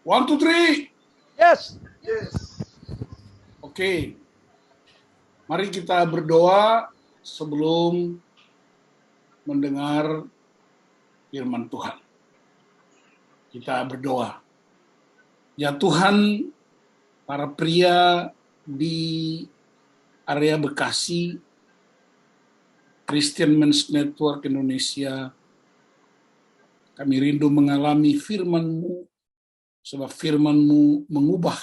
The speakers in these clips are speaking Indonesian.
One, two, three. Yes. Oke. Mari kita berdoa sebelum mendengar firman Tuhan. Kita berdoa. Ya Tuhan, para pria di area Bekasi, Christian Men's Network Indonesia, kami rindu mengalami firman-Mu, sebab firman-Mu mengubah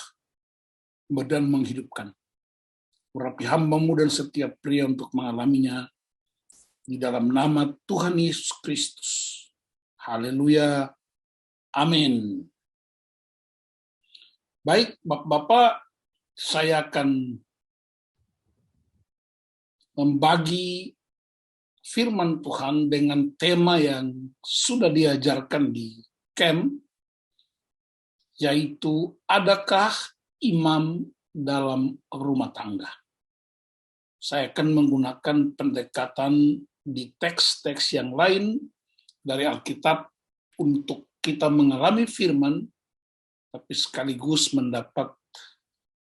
dan menghidupkan. Urapi hamba-Mu dan setiap pria untuk mengalaminya, di dalam nama Tuhan Yesus Kristus. Haleluya. Amin. Baik, Bapak-Bapak, saya akan membagi firman Tuhan dengan tema yang sudah diajarkan di camp, yaitu adakah imam dalam rumah tangga. Saya akan menggunakan pendekatan di teks-teks yang lain dari Alkitab untuk kita mengalami firman, tapi sekaligus mendapat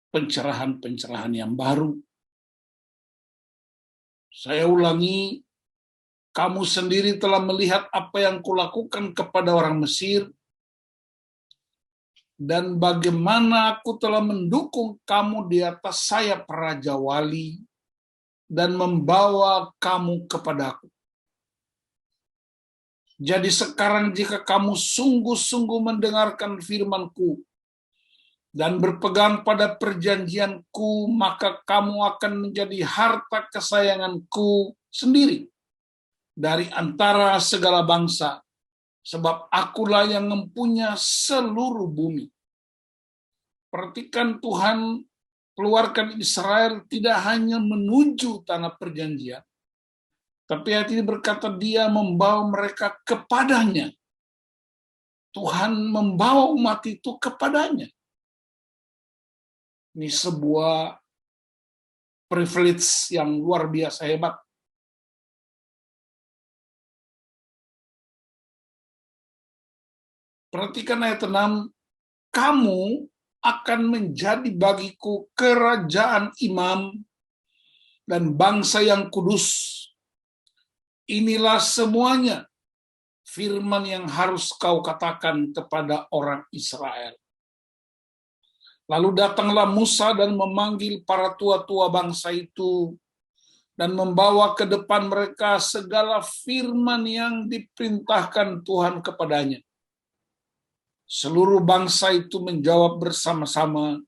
pencerahan-pencerahan yang baru. Saya ulangi, kamu sendiri telah melihat apa yang kulakukan kepada orang Mesir, dan bagaimana aku telah mendukung kamu di atas sayap Raja Wali, dan membawa kamu kepadaku. Jadi sekarang jika kamu sungguh-sungguh mendengarkan firman-Ku dan berpegang pada perjanjian-Ku, maka kamu akan menjadi harta kesayangan-Ku sendiri dari antara segala bangsa, sebab akulah yang mempunyai seluruh bumi. Perhatikan, Tuhan keluarkan Israel tidak hanya menuju tanah perjanjian, tapi ayat ini berkata dia membawa mereka kepadanya. Tuhan membawa umat itu kepadanya. Ini sebuah privilege yang luar biasa hebat. Perhatikan ayat 6, kamu akan menjadi bagiku kerajaan imam dan bangsa yang kudus. Inilah semuanya firman yang harus kau katakan kepada orang Israel. Lalu datanglah Musa dan memanggil para tua-tua bangsa itu dan membawa ke depan mereka segala firman yang diperintahkan Tuhan kepadanya. Seluruh bangsa itu menjawab bersama-sama,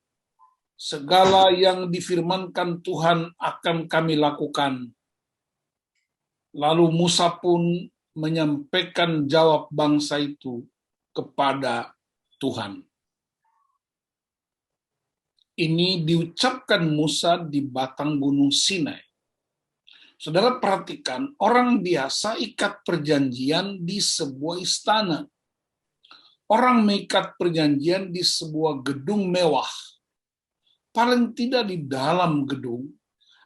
segala yang difirmankan Tuhan akan kami lakukan. Lalu Musa pun menyampaikan jawab bangsa itu kepada Tuhan. Ini diucapkan Musa di batang gunung Sinai. Saudara perhatikan, orang biasa ikat perjanjian di sebuah istana. Orang mengikat perjanjian di sebuah gedung mewah. Paling tidak di dalam gedung,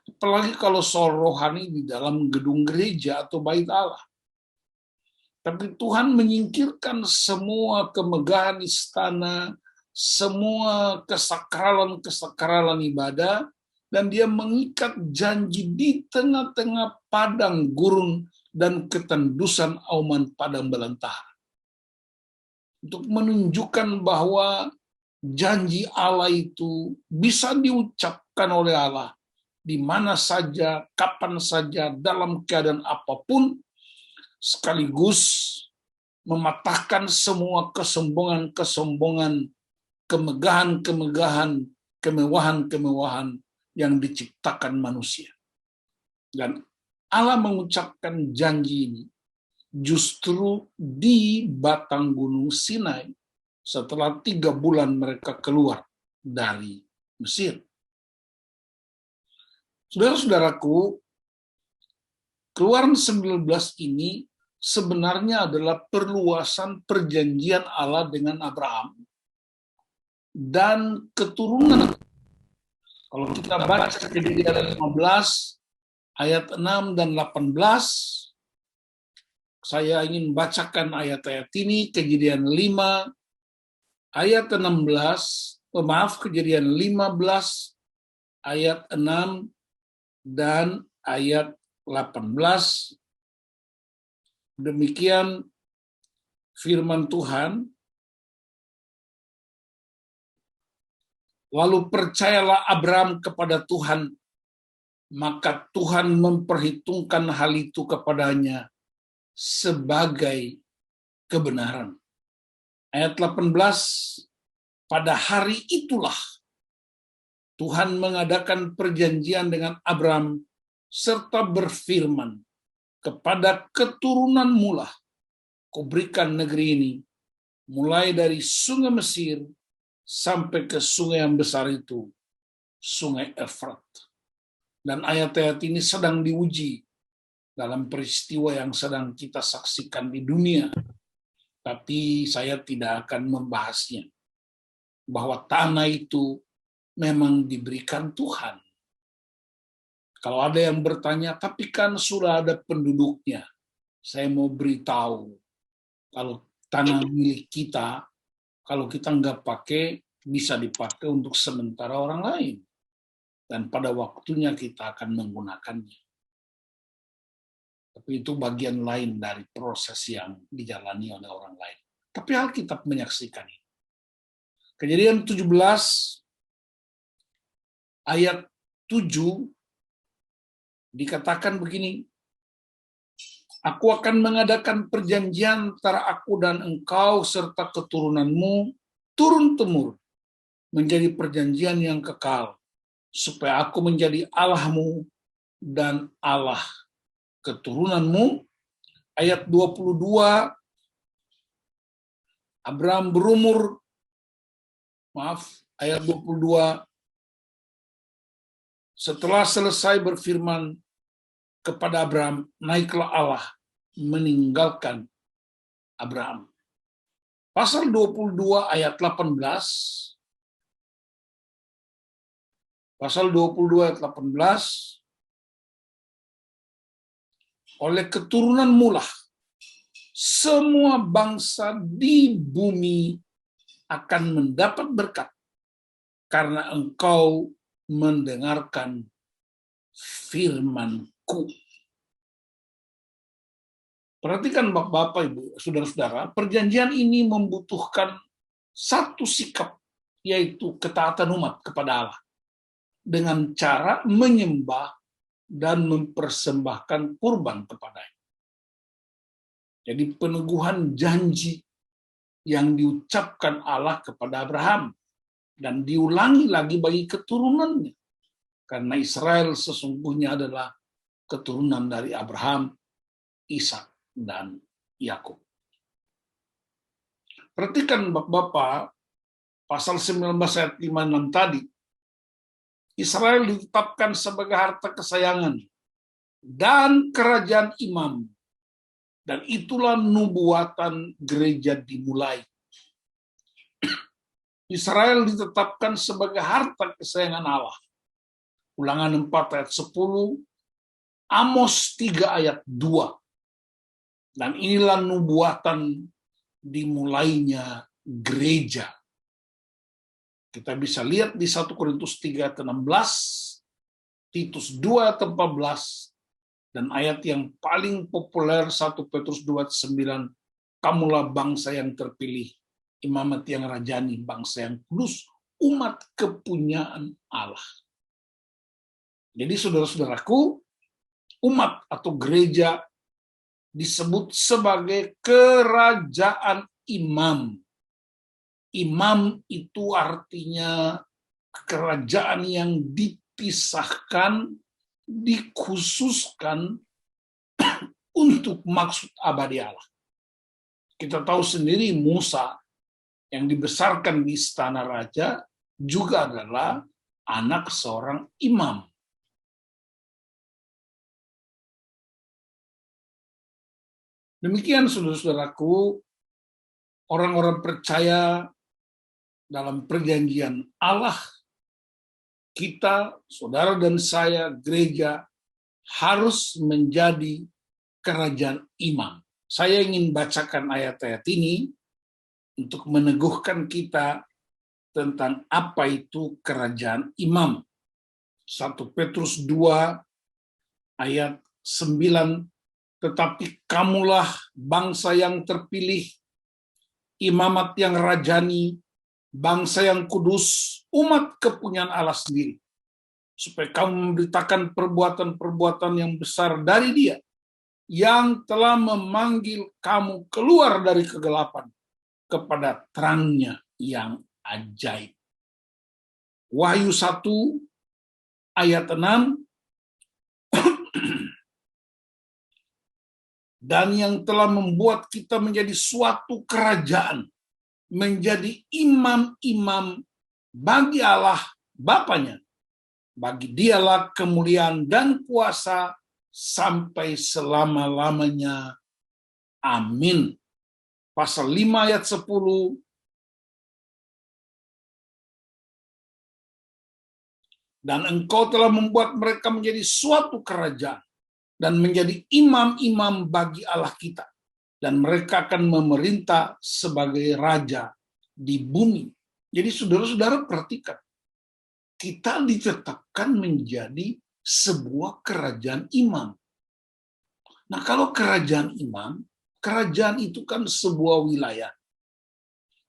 apalagi kalau soal rohani di dalam gedung gereja atau bait Allah. Tapi Tuhan menyingkirkan semua kemegahan istana, semua kesakralan ibadah, dan dia mengikat janji di tengah-tengah padang gurun dan ketendusan auman padang belantara. Untuk menunjukkan bahwa janji Allah itu bisa diucapkan oleh Allah di mana saja, kapan saja, dalam keadaan apapun, sekaligus mematahkan semua kesombongan-kesombongan, kemegahan-kemegahan, kemewahan-kemewahan yang diciptakan manusia. Dan Allah mengucapkan janji ini justru di batang gunung Sinai setelah 3 bulan mereka keluar dari Mesir. Saudara-saudaraku, Keluaran 19 ini sebenarnya adalah perluasan perjanjian Allah dengan Abraham dan keturunan. Kalau kita baca Kejadian 15 ayat 6 dan 18, saya ingin bacakan ayat-ayat ini. Kejadian 5 ayat 16, maaf, Kejadian 15 ayat 6 dan ayat 18. Demikian firman Tuhan. Lalu percayalah Abram kepada Tuhan, maka Tuhan memperhitungkan hal itu kepadanya sebagai kebenaran. Ayat 18, pada hari itulah Tuhan mengadakan perjanjian dengan Abram serta berfirman, kepada keturunanmu lah kuberikan negeri ini, mulai dari sungai Mesir sampai ke sungai yang besar itu, sungai Efrat. Dan ayat-ayat ini sedang diuji dalam peristiwa yang sedang kita saksikan di dunia. Tapi saya tidak akan membahasnya. Bahwa tanah itu memang diberikan Tuhan. Kalau ada yang bertanya, tapi kan sudah ada penduduknya. Saya mau beritahu, kalau tanah milik kita, kalau kita nggak pakai, bisa dipakai untuk sementara orang lain. Dan pada waktunya kita akan menggunakannya. Tapi itu bagian lain dari proses yang dijalani oleh orang lain. Tapi Alkitab menyaksikan ini. Kejadian 17 ayat 7 dikatakan begini, aku akan mengadakan perjanjian antara aku dan engkau serta keturunanmu turun-temurun menjadi perjanjian yang kekal, supaya aku menjadi Allahmu dan Allah keturunanmu. Ayat 22, Abraham berumur, ayat 22, setelah selesai berfirman kepada Abraham, naiklah Allah meninggalkan Abraham. Pasal 22 ayat 18, pasal 22 ayat 18, oleh keturunanmu lah semua bangsa di bumi akan mendapat berkat, karena engkau mendengarkan firman-Ku. Perhatikan Bapak, Ibu, Saudara-saudara, perjanjian ini membutuhkan satu sikap, yaitu ketaatan umat kepada Allah, dengan cara menyembah dan mempersembahkan kurban kepadanya. Jadi peneguhan janji yang diucapkan Allah kepada Abraham dan diulangi lagi bagi keturunannya. Karena Israel sesungguhnya adalah keturunan dari Abraham, Ishak, dan Yakub. Perhatikan Bapak, pasal 19 ayat 56 tadi, Israel ditetapkan sebagai harta kesayangan dan kerajaan imam. Dan itulah nubuatan gereja dimulai. Israel ditetapkan sebagai harta kesayangan Allah. Ulangan 4 ayat 10, Amos 3 ayat 2. Dan inilah nubuatan dimulainya gereja. Kita bisa lihat di 1 Korintus 3 ayat 16, Titus 2 ayat 14, dan ayat yang paling populer 1 Petrus 2 ayat 9, kamulah bangsa yang terpilih, imamat yang rajani, bangsa yang kudus, umat kepunyaan Allah. Jadi saudara-saudaraku, umat atau gereja disebut sebagai kerajaan imam. Imam itu artinya kerajaan yang dipisahkan, dikhususkan untuk maksud abadi Allah. Kita tahu sendiri Musa yang dibesarkan di istana raja juga adalah anak seorang imam. Demikian saudara-saudaraku, orang-orang percaya dalam perjanjian Allah, kita, saudara dan saya, gereja, harus menjadi kerajaan imam. Saya ingin bacakan ayat-ayat ini untuk meneguhkan kita tentang apa itu kerajaan imam. 1 Petrus 2 ayat 9, tetapi kamulah bangsa yang terpilih, imamat yang rajani, bangsa yang kudus, umat kepunyaan Allah sendiri, supaya kamu memberitakan perbuatan-perbuatan yang besar dari Dia, yang telah memanggil kamu keluar dari kegelapan kepada terangnya yang ajaib. Wahyu 1 ayat 6, dan yang telah membuat kita menjadi suatu kerajaan, menjadi imam-imam bagi Allah Bapanya. Bagi Dialah kemuliaan dan kuasa sampai selama-lamanya. Amin. Pasal 5 ayat 10, dan engkau telah membuat mereka menjadi suatu kerajaan dan menjadi imam-imam bagi Allah kita. Dan mereka akan memerintah sebagai raja di bumi. Jadi saudara-saudara perhatikan, kita ditetapkan menjadi sebuah kerajaan imam. Nah, kalau kerajaan imam, kerajaan itu kan sebuah wilayah.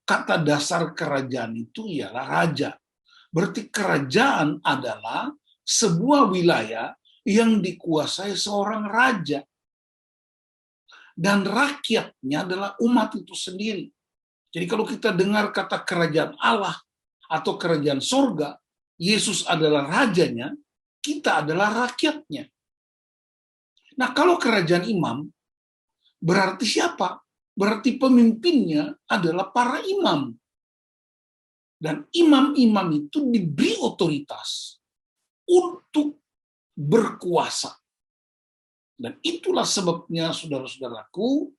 Kata dasar kerajaan itu ialah raja. Berarti kerajaan adalah sebuah wilayah yang dikuasai seorang raja. Dan rakyatnya adalah umat itu sendiri. Jadi kalau kita dengar kata kerajaan Allah atau kerajaan sorga, Yesus adalah rajanya, kita adalah rakyatnya. Nah, kalau kerajaan imam, berarti siapa? Berarti pemimpinnya adalah para imam. Dan imam-imam itu diberi otoritas untuk berkuasa. Dan itulah sebabnya, saudara-saudaraku,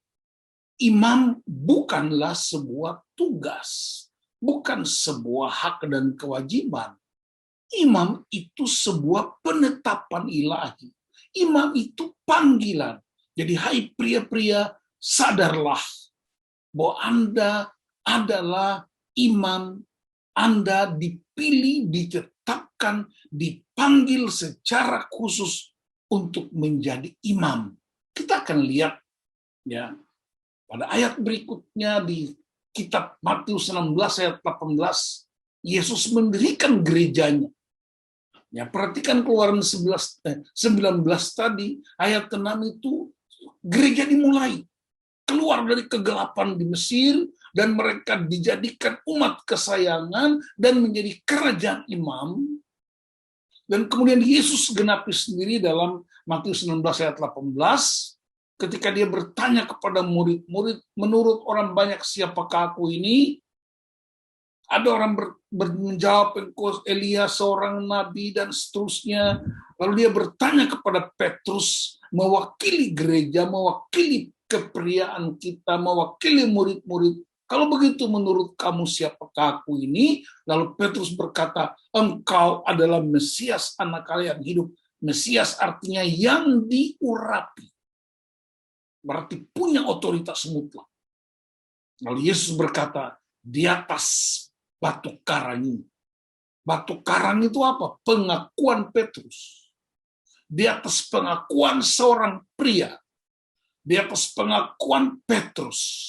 imam bukanlah sebuah tugas, bukan sebuah hak dan kewajiban. Imam itu sebuah penetapan ilahi. Imam itu panggilan. Jadi hai pria-pria, sadarlah bahwa Anda adalah imam. Anda dipilih, ditetapkan, dipanggil secara khusus untuk menjadi imam. Kita akan lihat ya pada ayat berikutnya di kitab Matius 16 ayat 18, Yesus mendirikan gerejanya. Ya, perhatikan Keluaran 19 tadi, ayat 6 itu gereja dimulai. Keluar dari kegelapan di Mesir, dan mereka dijadikan umat kesayangan dan menjadi kerajaan imam. Dan kemudian Yesus genapi sendiri dalam Matius 16 ayat 18, ketika dia bertanya kepada murid-murid, menurut orang banyak siapakah aku ini? Ada orang menjawab, engkau Elia seorang nabi, dan seterusnya. Lalu dia bertanya kepada Petrus, mewakili gereja, mewakili kepriaan kita, mewakili murid-murid. Kalau begitu menurut kamu siapakah aku ini? Lalu Petrus berkata, engkau adalah Mesias, anak Allah yang hidup. Mesias artinya yang diurapi. Berarti punya otoritas mutlak. Lalu Yesus berkata, di atas batu karang ini. Batu karang itu apa? Pengakuan Petrus. Di atas pengakuan seorang pria. Di atas pengakuan Petrus.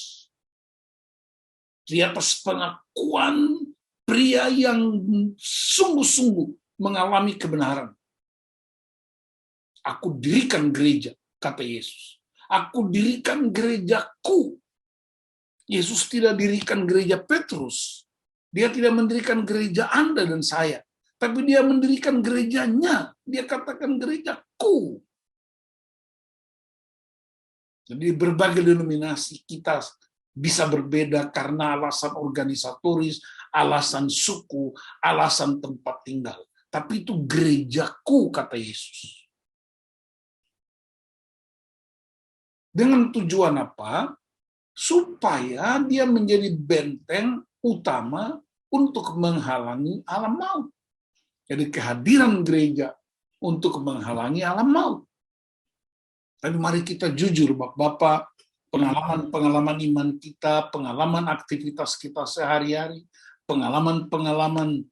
Di atas pengakuan pria yang sungguh-sungguh mengalami kebenaran. Aku dirikan gereja, kata Yesus. Aku dirikan gerejaku. Yesus tidak dirikan gereja Petrus. Dia tidak mendirikan gereja Anda dan saya. Tapi dia mendirikan gerejanya. Dia katakan gerejaku. Jadi berbagai denominasi kita bisa berbeda karena alasan organisatoris, alasan suku, alasan tempat tinggal. Tapi itu gerejaku, kata Yesus. Dengan tujuan apa? Supaya dia menjadi benteng utama untuk menghalangi alam maut. Jadi kehadiran gereja untuk menghalangi alam maut. Tapi mari kita jujur, Bapak-bapak, pengalaman-pengalaman iman kita, pengalaman aktivitas kita sehari-hari, pengalaman-pengalaman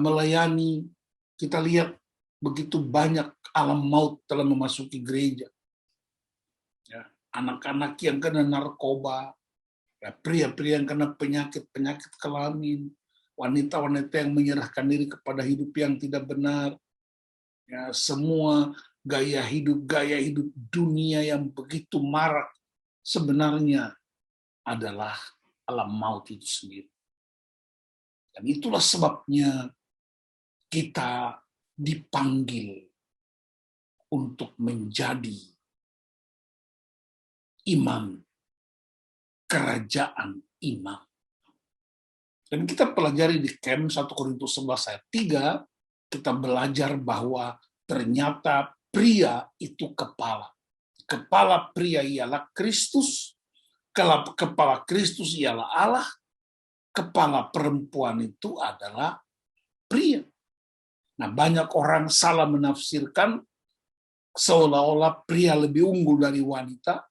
melayani, kita lihat begitu banyak alam maut telah memasuki gereja. Ya, anak-anak yang kena narkoba, ya, pria-pria yang kena penyakit-penyakit kelamin, wanita-wanita yang menyerahkan diri kepada hidup yang tidak benar, ya, semua gaya hidup dunia yang begitu marak sebenarnya adalah alam maut itu sendiri. Dan itulah sebabnya kita dipanggil untuk menjadi imam kerajaan imam. Dan kita pelajari di camp 1 Korintus 11 ayat 3, kita belajar bahwa ternyata pria itu kepala. Kepala pria ialah Kristus, kepala Kristus ialah Allah, kepala perempuan itu adalah pria. Nah, banyak orang salah menafsirkan seolah-olah pria lebih unggul dari wanita,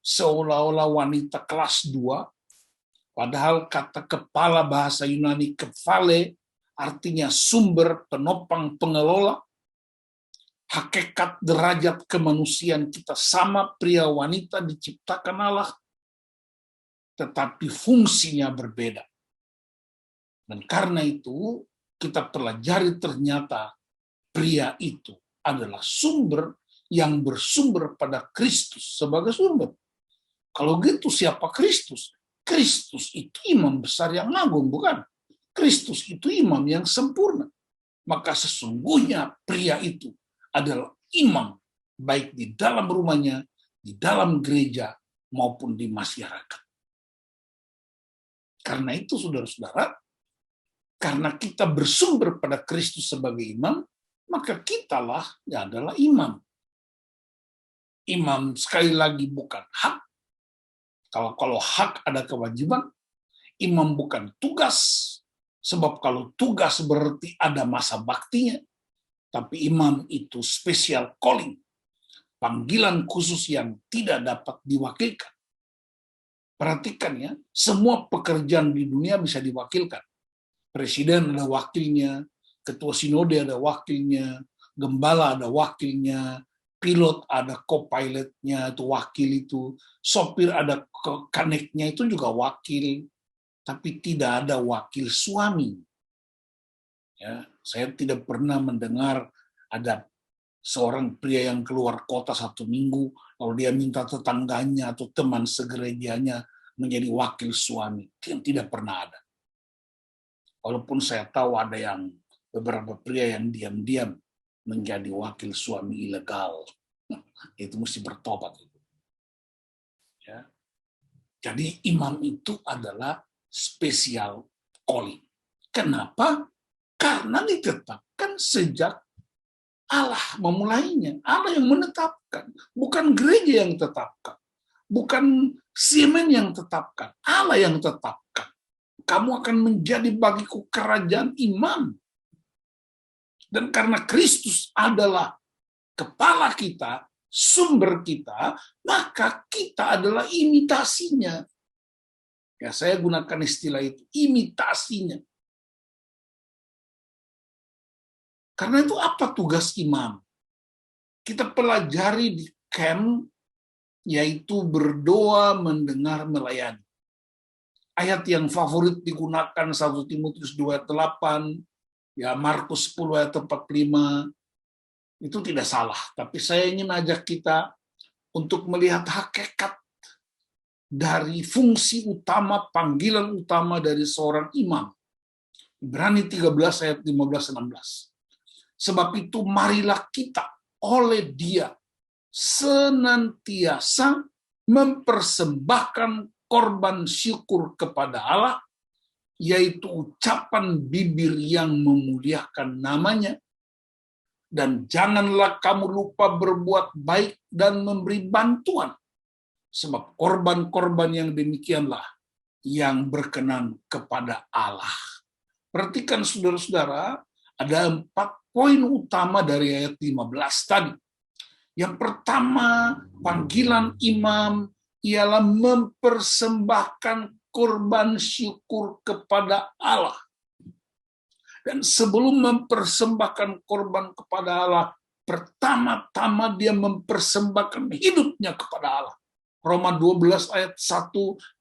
seolah-olah wanita kelas 2, padahal kata kepala bahasa Yunani kephale artinya sumber, penopang, pengelola. Hakikat derajat kemanusiaan kita sama, pria wanita diciptakan Allah, tetapi fungsinya berbeda. Dan karena itu kita pelajari ternyata pria itu adalah sumber yang bersumber pada Kristus sebagai sumber. Kalau gitu siapa Kristus? Kristus itu imam besar yang agung, bukan? Kristus itu imam yang sempurna. Maka sesungguhnya pria itu adalah imam, baik di dalam rumahnya, di dalam gereja, maupun di masyarakat. Karena itu, saudara-saudara, karena kita bersumber pada Kristus sebagai imam, maka kitalah yang adalah imam. Imam sekali lagi bukan hak. Kalau hak ada kewajiban, imam bukan tugas. Sebab kalau tugas berarti ada masa baktinya. Tapi imam itu special calling. Panggilan khusus yang tidak dapat diwakilkan. Perhatikan ya, semua pekerjaan di dunia bisa diwakilkan. Presiden ada wakilnya, ketua sinode ada wakilnya, gembala ada wakilnya, pilot ada co-pilotnya, itu wakil itu, sopir ada kaneknya, itu juga wakil, tapi tidak ada wakil suami. Ya, saya tidak pernah mendengar ada seorang pria yang keluar kota 1 minggu, lalu dia minta tetangganya atau teman segerejanya menjadi wakil suami. Tidak pernah ada. Walaupun saya tahu ada yang beberapa pria yang diam-diam menjadi wakil suami ilegal. Itu mesti bertobat. Ya. Jadi imam itu adalah special calling. Kenapa? Karena ditetapkan sejak Allah memulainya. Allah yang menetapkan. Bukan gereja yang tetapkan. Bukan Simen yang tetapkan. Allah yang tetapkan. Kamu akan menjadi bagiku kerajaan imam. Dan karena Kristus adalah kepala kita, sumber kita, maka kita adalah imitasinya. Ya, saya gunakan istilah itu, imitasinya. Karena itu apa tugas imam? Kita pelajari di camp, yaitu berdoa, mendengar, melayani. Ayat yang favorit digunakan 1 Timotius 2 ayat 8, ya Markus 10 ayat 45, itu tidak salah. Tapi saya ingin ajak kita untuk melihat hakikat dari fungsi utama, panggilan utama dari seorang imam. Ibrani 13 ayat 15-16. Sebab itu marilah kita oleh Dia senantiasa mempersembahkan korban syukur kepada Allah, yaitu ucapan bibir yang memuliakan namanya, dan janganlah kamu lupa berbuat baik dan memberi bantuan, sebab korban-korban yang demikianlah yang berkenan kepada Allah. Perhatikan saudara-saudara, ada 4 poin utama dari ayat 15 tadi. Yang pertama, panggilan imam ialah mempersembahkan kurban syukur kepada Allah. Dan sebelum mempersembahkan kurban kepada Allah, pertama-tama dia mempersembahkan hidupnya kepada Allah. Roma 12 ayat 1,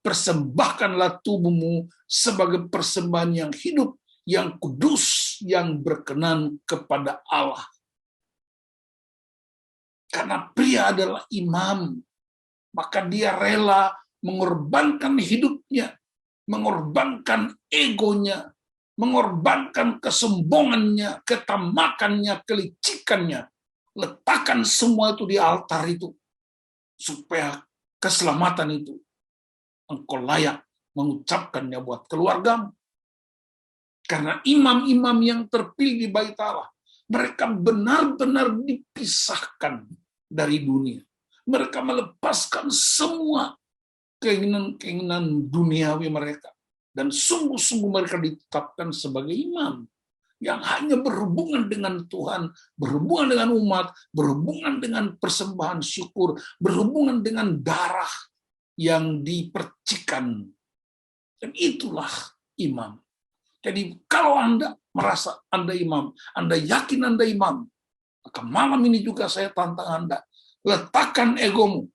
persembahkanlah tubuhmu sebagai persembahan yang hidup, yang kudus, yang berkenan kepada Allah. Karena pria adalah imam, maka dia rela mengorbankan hidupnya, mengorbankan egonya, mengorbankan kesombongannya, ketamakannya, kelicikannya. Letakkan semua itu di altar itu, supaya keselamatan itu engkau layak mengucapkannya buat keluargamu. Karena imam-imam yang terpilih di Bait Allah, mereka benar-benar dipisahkan dari dunia. Mereka melepaskan semua keinginan-keinginan duniawi mereka. Dan sungguh-sungguh mereka ditetapkan sebagai imam yang hanya berhubungan dengan Tuhan, berhubungan dengan umat, berhubungan dengan persembahan syukur, berhubungan dengan darah yang dipercikan. Dan itulah imam. Jadi kalau Anda merasa Anda imam, Anda yakin Anda imam, maka malam ini juga saya tantang Anda. Letakkan egomu,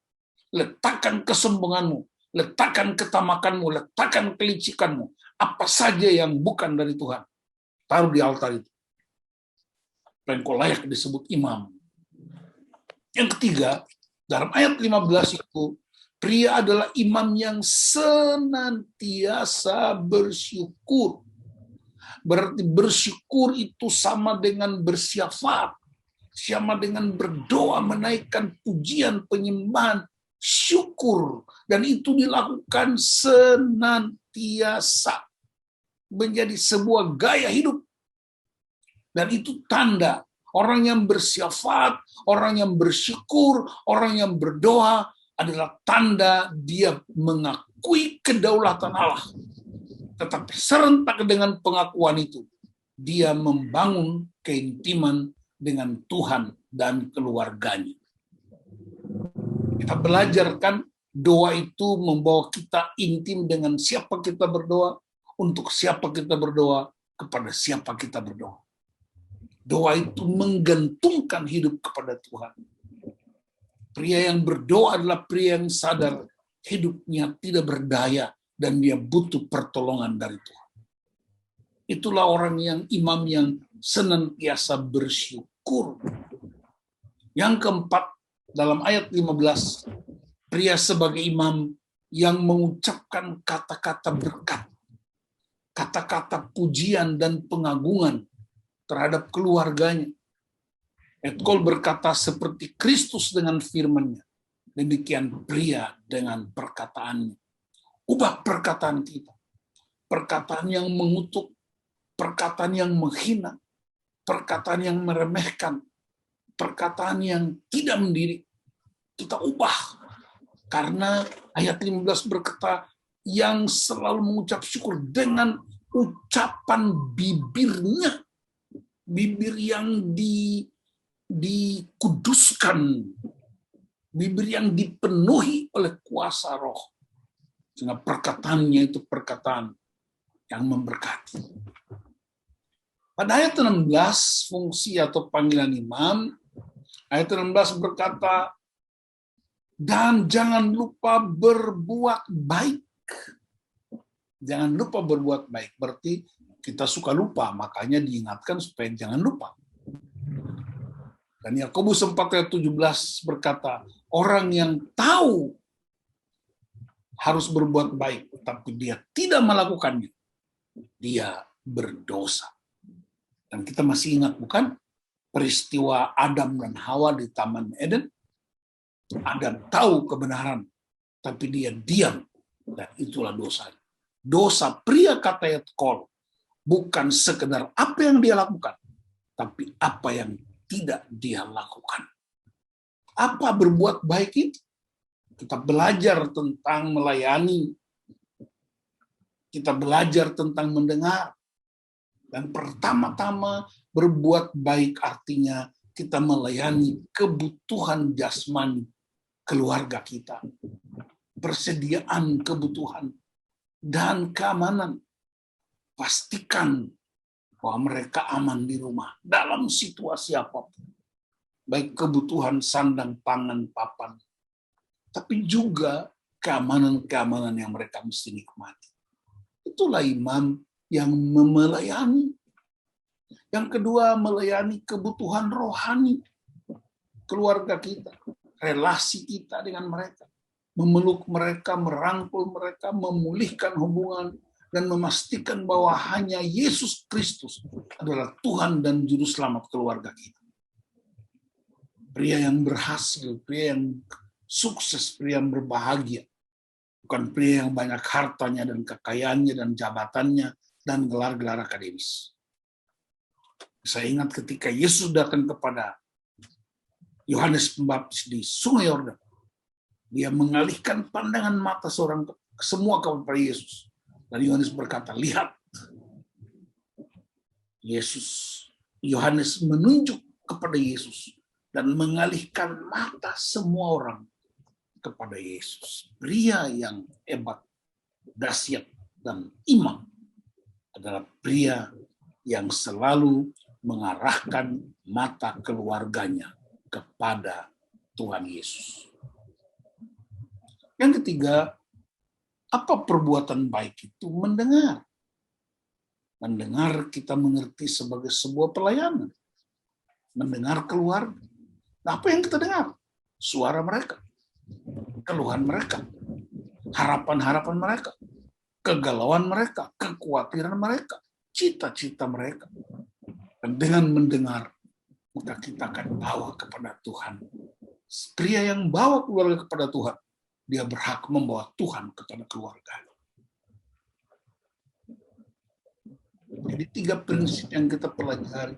letakkan kesombonganmu, letakkan ketamakanmu, letakkan kelicikanmu. Apa saja yang bukan dari Tuhan, taruh di altar itu. Dan kau layak disebut imam. Yang ketiga, dalam ayat 15 itu, pria adalah imam yang senantiasa bersyukur. Berarti bersyukur itu sama dengan bersyafat, sama dengan berdoa, menaikkan pujian, penyembahan, syukur. Dan itu dilakukan senantiasa. Menjadi sebuah gaya hidup. Dan itu tanda orang yang bersyafat, orang yang bersyukur, orang yang berdoa adalah tanda dia mengakui kedaulatan Allah. Tetapi serentak dengan pengakuan itu, dia membangun keintiman dengan Tuhan dan keluarganya. Kita belajarkan doa itu membawa kita intim dengan siapa kita berdoa, untuk siapa kita berdoa, kepada siapa kita berdoa. Doa itu menggantungkan hidup kepada Tuhan. Pria yang berdoa adalah pria yang sadar hidupnya tidak berdaya dan dia butuh pertolongan dari Tuhan. Itulah orang yang imam yang senantiasa bersyukur. Yang keempat, dalam ayat 15, pria sebagai imam yang mengucapkan kata-kata berkat, kata-kata pujian dan pengagungan terhadap keluarganya. Etkol berkata seperti Kristus dengan firman-Nya, demikian pria dengan perkataannya. Ubah perkataan kita. Perkataan yang mengutuk, perkataan yang menghina, perkataan yang meremehkan, perkataan yang tidak mendidik, kita ubah. Karena ayat 15 berkata, yang selalu mengucap syukur dengan ucapan bibirnya, bibir yang dikuduskan, bibir yang dipenuhi oleh kuasa roh. Sehingga perkataannya itu perkataan yang memberkati. Pada ayat 16, fungsi atau panggilan imam, ayat 16 berkata, dan jangan lupa berbuat baik. Jangan lupa berbuat baik. Berarti kita suka lupa, makanya diingatkan supaya jangan lupa. Dan Yakobus 4 ayat 17 berkata, orang yang tahu harus berbuat baik, tapi dia tidak melakukannya, dia berdosa. Dan kita masih ingat, bukan? Peristiwa Adam dan Hawa di Taman Eden. Adam tahu kebenaran, tapi dia diam. Dan itulah dosa. Dosa pria kata Etkol bukan sekedar apa yang dia lakukan, tapi apa yang tidak dia lakukan. Apa berbuat baik itu? Kita belajar tentang melayani. Kita belajar tentang mendengar. Dan pertama-tama berbuat baik artinya kita melayani kebutuhan jasmani keluarga kita. persediaan kebutuhan dan keamanan. Pastikan bahwa mereka aman di rumah dalam situasi apapun. Baik kebutuhan sandang, pangan, papan, tapi juga keamanan-keamanan yang mereka mesti nikmati. Itulah imam yang melayani. Yang kedua, melayani kebutuhan rohani keluarga kita, relasi kita dengan mereka. Memeluk mereka, merangkul mereka, memulihkan hubungan, dan memastikan bahwa hanya Yesus Kristus adalah Tuhan dan Juru Selamat keluarga kita. Pria yang berhasil, pria yang sukses, pria yang berbahagia. Bukan pria yang banyak hartanya dan kekayaannya dan jabatannya dan gelar-gelar akademis. Saya ingat ketika Yesus datang kepada Yohanes Pembaptis di Sungai Yordan. Dia mengalihkan pandangan mata semua kepada Yesus. Dan Yohanes berkata, lihat. Yohanes menunjuk kepada Yesus dan mengalihkan mata semua orang kepada Yesus. Pria yang hebat, dahsyat, dan imam adalah pria yang selalu mengarahkan mata keluarganya kepada Tuhan Yesus. Yang ketiga, apa perbuatan baik itu? Mendengar. Mendengar kita mengerti sebagai sebuah pelayanan. Mendengar keluarga. Nah, apa yang kita dengar? Suara mereka. Keluhan mereka. Harapan-harapan mereka. Kegalauan mereka. Kekhawatiran mereka. Cita-cita mereka. Dan dengan mendengar, maka kita akan bawa kepada Tuhan. Pria yang bawa keluarga kepada Tuhan, dia berhak membawa Tuhan kepada keluarga. Jadi 3 prinsip yang kita pelajari.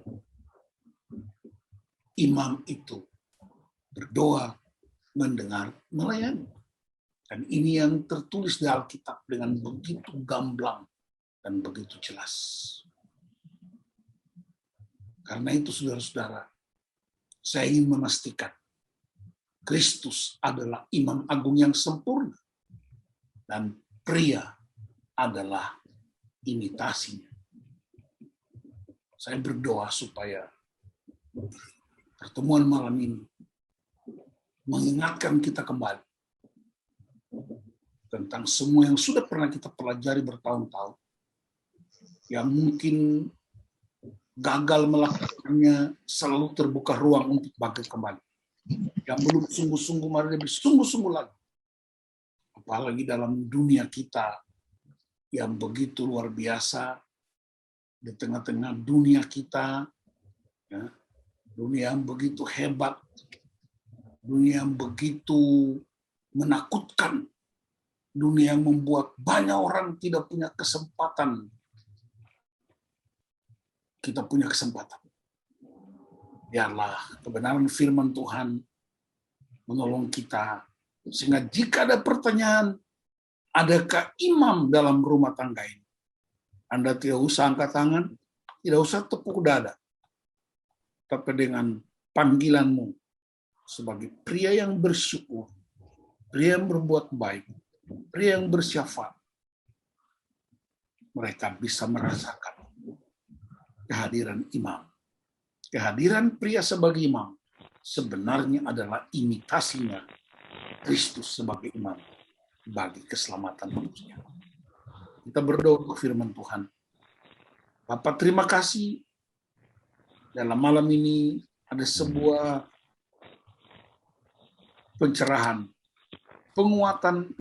Imam itu berdoa, mendengar, melayani. Dan ini yang tertulis di Alkitab dengan begitu gamblang dan begitu jelas. Karena itu saudara-saudara, saya ingin memastikan Kristus adalah imam agung yang sempurna. Dan pria adalah imitasinya. Saya berdoa supaya pertemuan malam ini mengingatkan kita kembali tentang semua yang sudah pernah kita pelajari bertahun-tahun. Yang mungkin gagal melakukannya, selalu terbuka ruang untuk bangkit kembali. Yang belum sungguh-sungguh, mari lebih sungguh-sungguh lagi. Apalagi dalam dunia kita yang begitu luar biasa, di tengah-tengah dunia kita, ya, dunia yang begitu hebat, dunia yang begitu menakutkan, dunia yang membuat banyak orang tidak punya kesempatan. Kita punya kesempatan. Biarlah kebenaran firman Tuhan menolong kita. Sehingga jika ada pertanyaan, adakah imam dalam rumah tangga ini? Anda tidak usah angkat tangan, tidak usah tepuk dada. Tapi dengan panggilanmu sebagai pria yang bersyukur, pria yang berbuat baik, pria yang bersyafaat, mereka bisa merasakan kehadiran imam. Kehadiran pria sebagai imam sebenarnya adalah imitasinya Kristus sebagai imam bagi keselamatan manusia. Kita berdoa untuk firman Tuhan. Bapak, terima kasih. Dalam malam ini ada sebuah pencerahan, penguatan,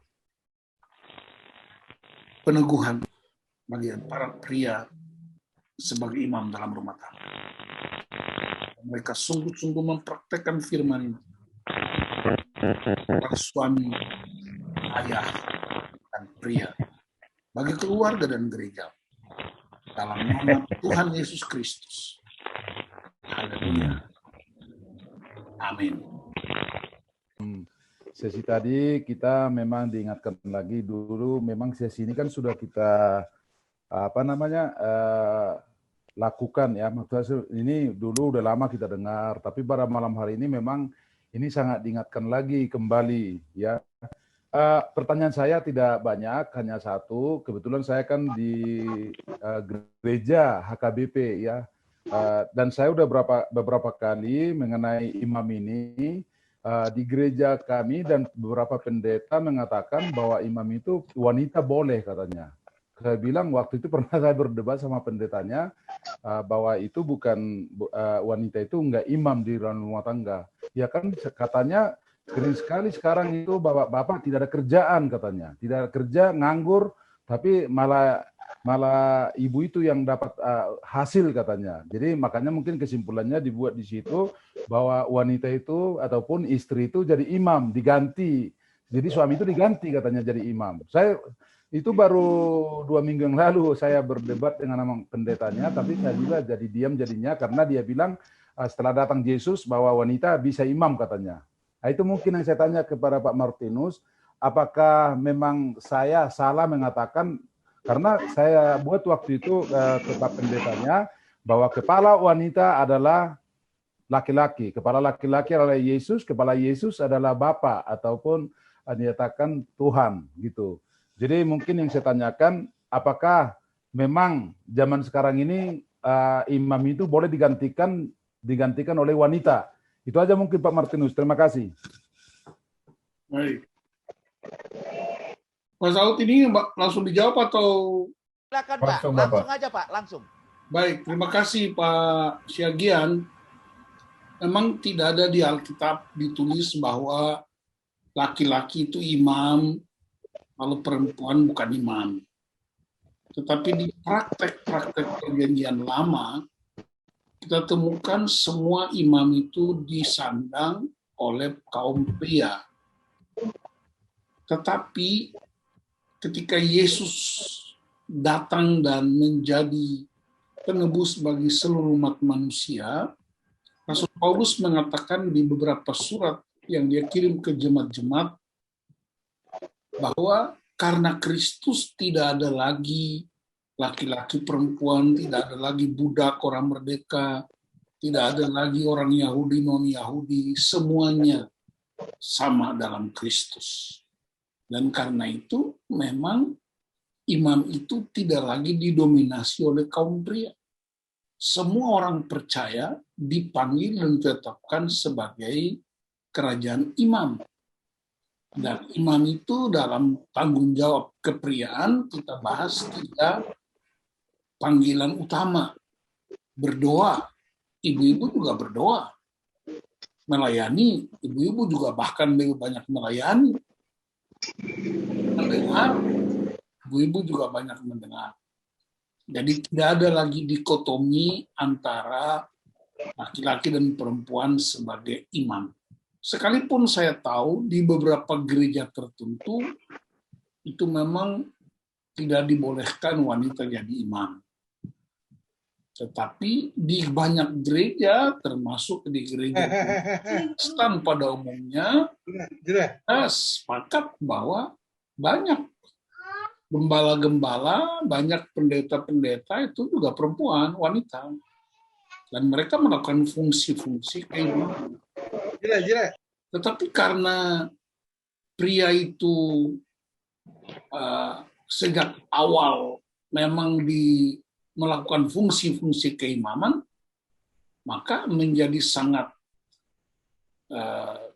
peneguhan bagi para pria sebagai imam dalam rumah tangga. Mereka sungguh-sungguh mempraktekkan firman ini. Para suami, ayah, dan pria. Bagi keluarga dan gereja. Dalam nama Tuhan Yesus Kristus. Haleluya. Amin. Sesi tadi kita memang diingatkan lagi dulu, memang sesi ini kan sudah kita lakukan ya, maksudnya ini dulu udah lama kita dengar, tapi pada malam hari ini memang ini sangat diingatkan lagi kembali ya, Pertanyaan saya tidak banyak, hanya satu. Kebetulan saya kan di gereja HKBP ya, dan saya udah beberapa kali mengenai imam ini di gereja kami, dan beberapa pendeta mengatakan bahwa imam itu wanita boleh katanya. Saya bilang waktu itu pernah saya berdebat sama pendetanya bahwa itu bukan wanita itu enggak imam di dalam rumah tangga. Ya kan katanya sering sekali sekarang itu bapak-bapak tidak ada kerjaan katanya, tidak ada kerja, nganggur, tapi malah ibu itu yang dapat hasil katanya. Jadi makanya mungkin kesimpulannya dibuat di situ bahwa wanita itu ataupun istri itu jadi imam, diganti. Jadi suami itu diganti katanya jadi imam. Saya itu baru 2 minggu yang lalu saya berdebat dengan pendetanya, tapi saya juga jadi diam jadinya karena dia bilang setelah datang Yesus bahwa wanita bisa imam katanya. Nah, itu mungkin yang saya tanya kepada Pak Martinus, apakah memang saya salah mengatakan, karena saya buat waktu itu ke Pak pendetanya, bahwa kepala wanita adalah laki-laki, kepala laki-laki adalah Yesus, kepala Yesus adalah Bapa ataupun dinyatakan Tuhan gitu. Jadi mungkin yang saya tanyakan, apakah memang zaman sekarang ini imam itu boleh digantikan oleh wanita? Itu aja mungkin Pak Martinus. Terima kasih. Baik. Pak Saud ini langsung dijawab atau? Silakan Pak, langsung aja Pak, langsung. Baik, terima kasih Pak Syagian. Memang tidak ada di Alkitab ditulis bahwa laki-laki itu imam, lalu perempuan bukan imam. Tetapi di praktek-praktek perjanjian lama, kita temukan semua imam itu disandang oleh kaum pria. Tetapi ketika Yesus datang dan menjadi penebus bagi seluruh umat manusia, Rasul Paulus mengatakan di beberapa surat yang dia kirim ke jemaat-jemaat bahwa karena Kristus tidak ada lagi laki-laki perempuan, tidak ada lagi budak orang merdeka, tidak ada lagi orang Yahudi non-Yahudi, semuanya sama dalam Kristus. Dan karena itu memang imam itu tidak lagi didominasi oleh kaum pria. Semua orang percaya dipanggil dan ditetapkan sebagai kerajaan imam. Dan imam itu dalam tanggung jawab kepriaan kita bahas 3 panggilan utama. Berdoa, ibu-ibu juga berdoa. Melayani, ibu-ibu juga bahkan lebih banyak melayani. Mendengar, ibu-ibu juga banyak mendengar. Jadi tidak ada lagi dikotomi antara laki-laki dan perempuan sebagai imam. Sekalipun saya tahu di beberapa gereja tertentu itu memang tidak dibolehkan wanita jadi imam. Tetapi di banyak gereja, termasuk di gereja Kristen pada umumnya, kita sepakat bahwa banyak gembala-gembala, banyak pendeta-pendeta itu juga perempuan, wanita. Dan mereka melakukan fungsi-fungsi kehidupan. Tetapi karena pria itu sejak awal memang melakukan fungsi-fungsi keimaman, maka menjadi sangat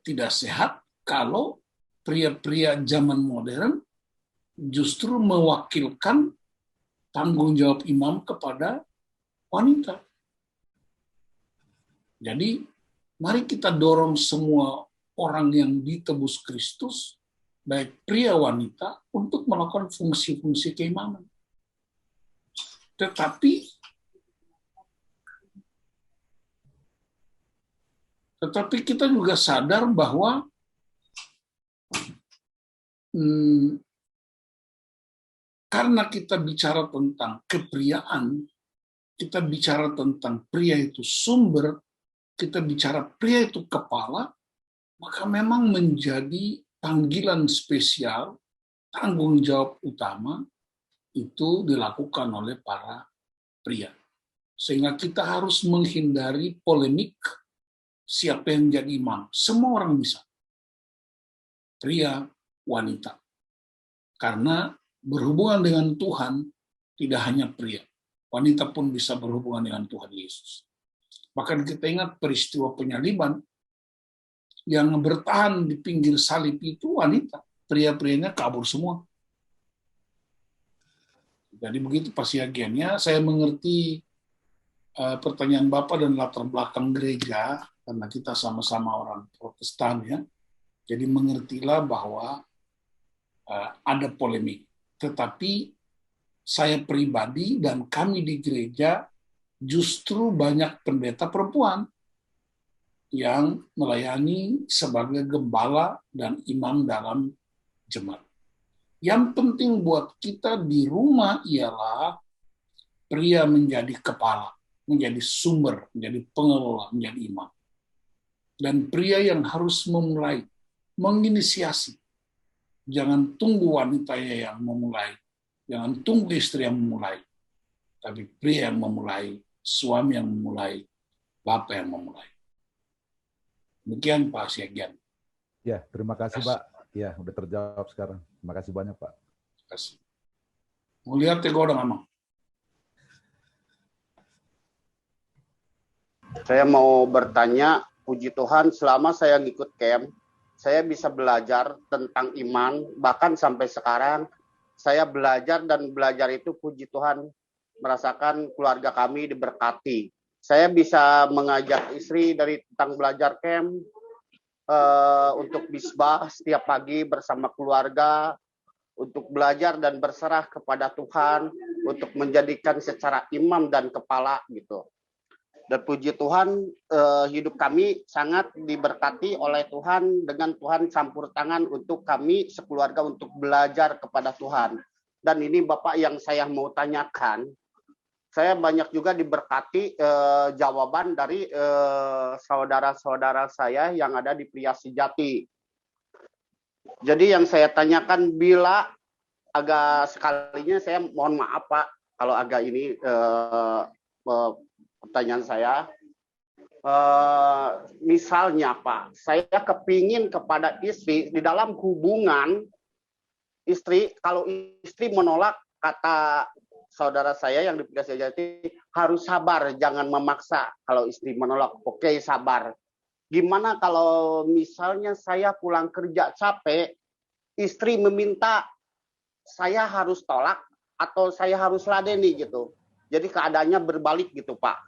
tidak sehat kalau pria-pria zaman modern justru mewakilkan tanggung jawab imam kepada wanita. Jadi, mari kita dorong semua orang yang ditebus Kristus, baik pria wanita, untuk melakukan fungsi-fungsi keimaman. Tetapi kita juga sadar bahwa karena kita bicara tentang kepriaan, kita bicara tentang pria itu sumber, kita bicara pria itu kepala, maka memang menjadi panggilan spesial, tanggung jawab utama itu dilakukan oleh para pria. Sehingga kita harus menghindari polemik siapa yang jadi imam. Semua orang bisa. Pria, wanita. Karena berhubungan dengan Tuhan tidak hanya pria, wanita pun bisa berhubungan dengan Tuhan Yesus. Bahkan kita ingat peristiwa penyaliban, yang bertahan di pinggir salib itu wanita, pria-prianya kabur semua. Jadi begitu pasiagiannya, saya mengerti pertanyaan Bapak dan latar belakang gereja, karena kita sama-sama orang Protestan ya. Jadi mengertilah bahwa ada polemik. Tetapi saya pribadi dan kami di gereja justru banyak pendeta perempuan yang melayani sebagai gembala dan imam dalam jemaat. Yang penting buat kita di rumah ialah pria menjadi kepala, menjadi sumber, menjadi pengelola, menjadi imam. Dan pria yang harus memulai, menginisiasi. Jangan tunggu wanita yang memulai, jangan tunggu istri yang memulai. Tapi pria yang memulai, suami yang memulai, bapak yang memulai. Demikian Pak Siagian. Ya, terima kasih Pak. Ya, udah terjawab sekarang. Terima kasih banyak Pak. Terima kasih. Mau lihat ya gue udah. Saya mau bertanya, puji Tuhan selama saya ngikut camp, saya bisa belajar tentang iman, bahkan sampai sekarang saya belajar dan belajar itu puji Tuhan merasakan keluarga kami diberkati. Saya bisa mengajak istri dari tentang belajar camp untuk bisbah setiap pagi bersama keluarga, untuk belajar dan berserah kepada Tuhan, untuk menjadikan secara imam dan kepala gitu. Dan puji Tuhan, hidup kami sangat diberkati oleh Tuhan dengan Tuhan campur tangan untuk kami sekeluarga untuk belajar kepada Tuhan. Dan ini Bapak yang saya mau tanyakan, saya banyak juga diberkati jawaban dari saudara-saudara saya yang ada di Pria Sejati. Jadi yang saya tanyakan, bila agak sekalinya saya mohon maaf Pak, kalau agak ini pertanyaan saya, misalnya Pak, saya kepingin kepada istri di dalam hubungan istri, kalau istri menolak, kata saudara saya yang di Pria Sejati, harus sabar, jangan memaksa. Kalau istri menolak, oke, sabar. Gimana kalau misalnya saya pulang kerja capek, istri meminta saya harus tolak atau saya harus ladeni gitu. Jadi keadaannya berbalik gitu Pak.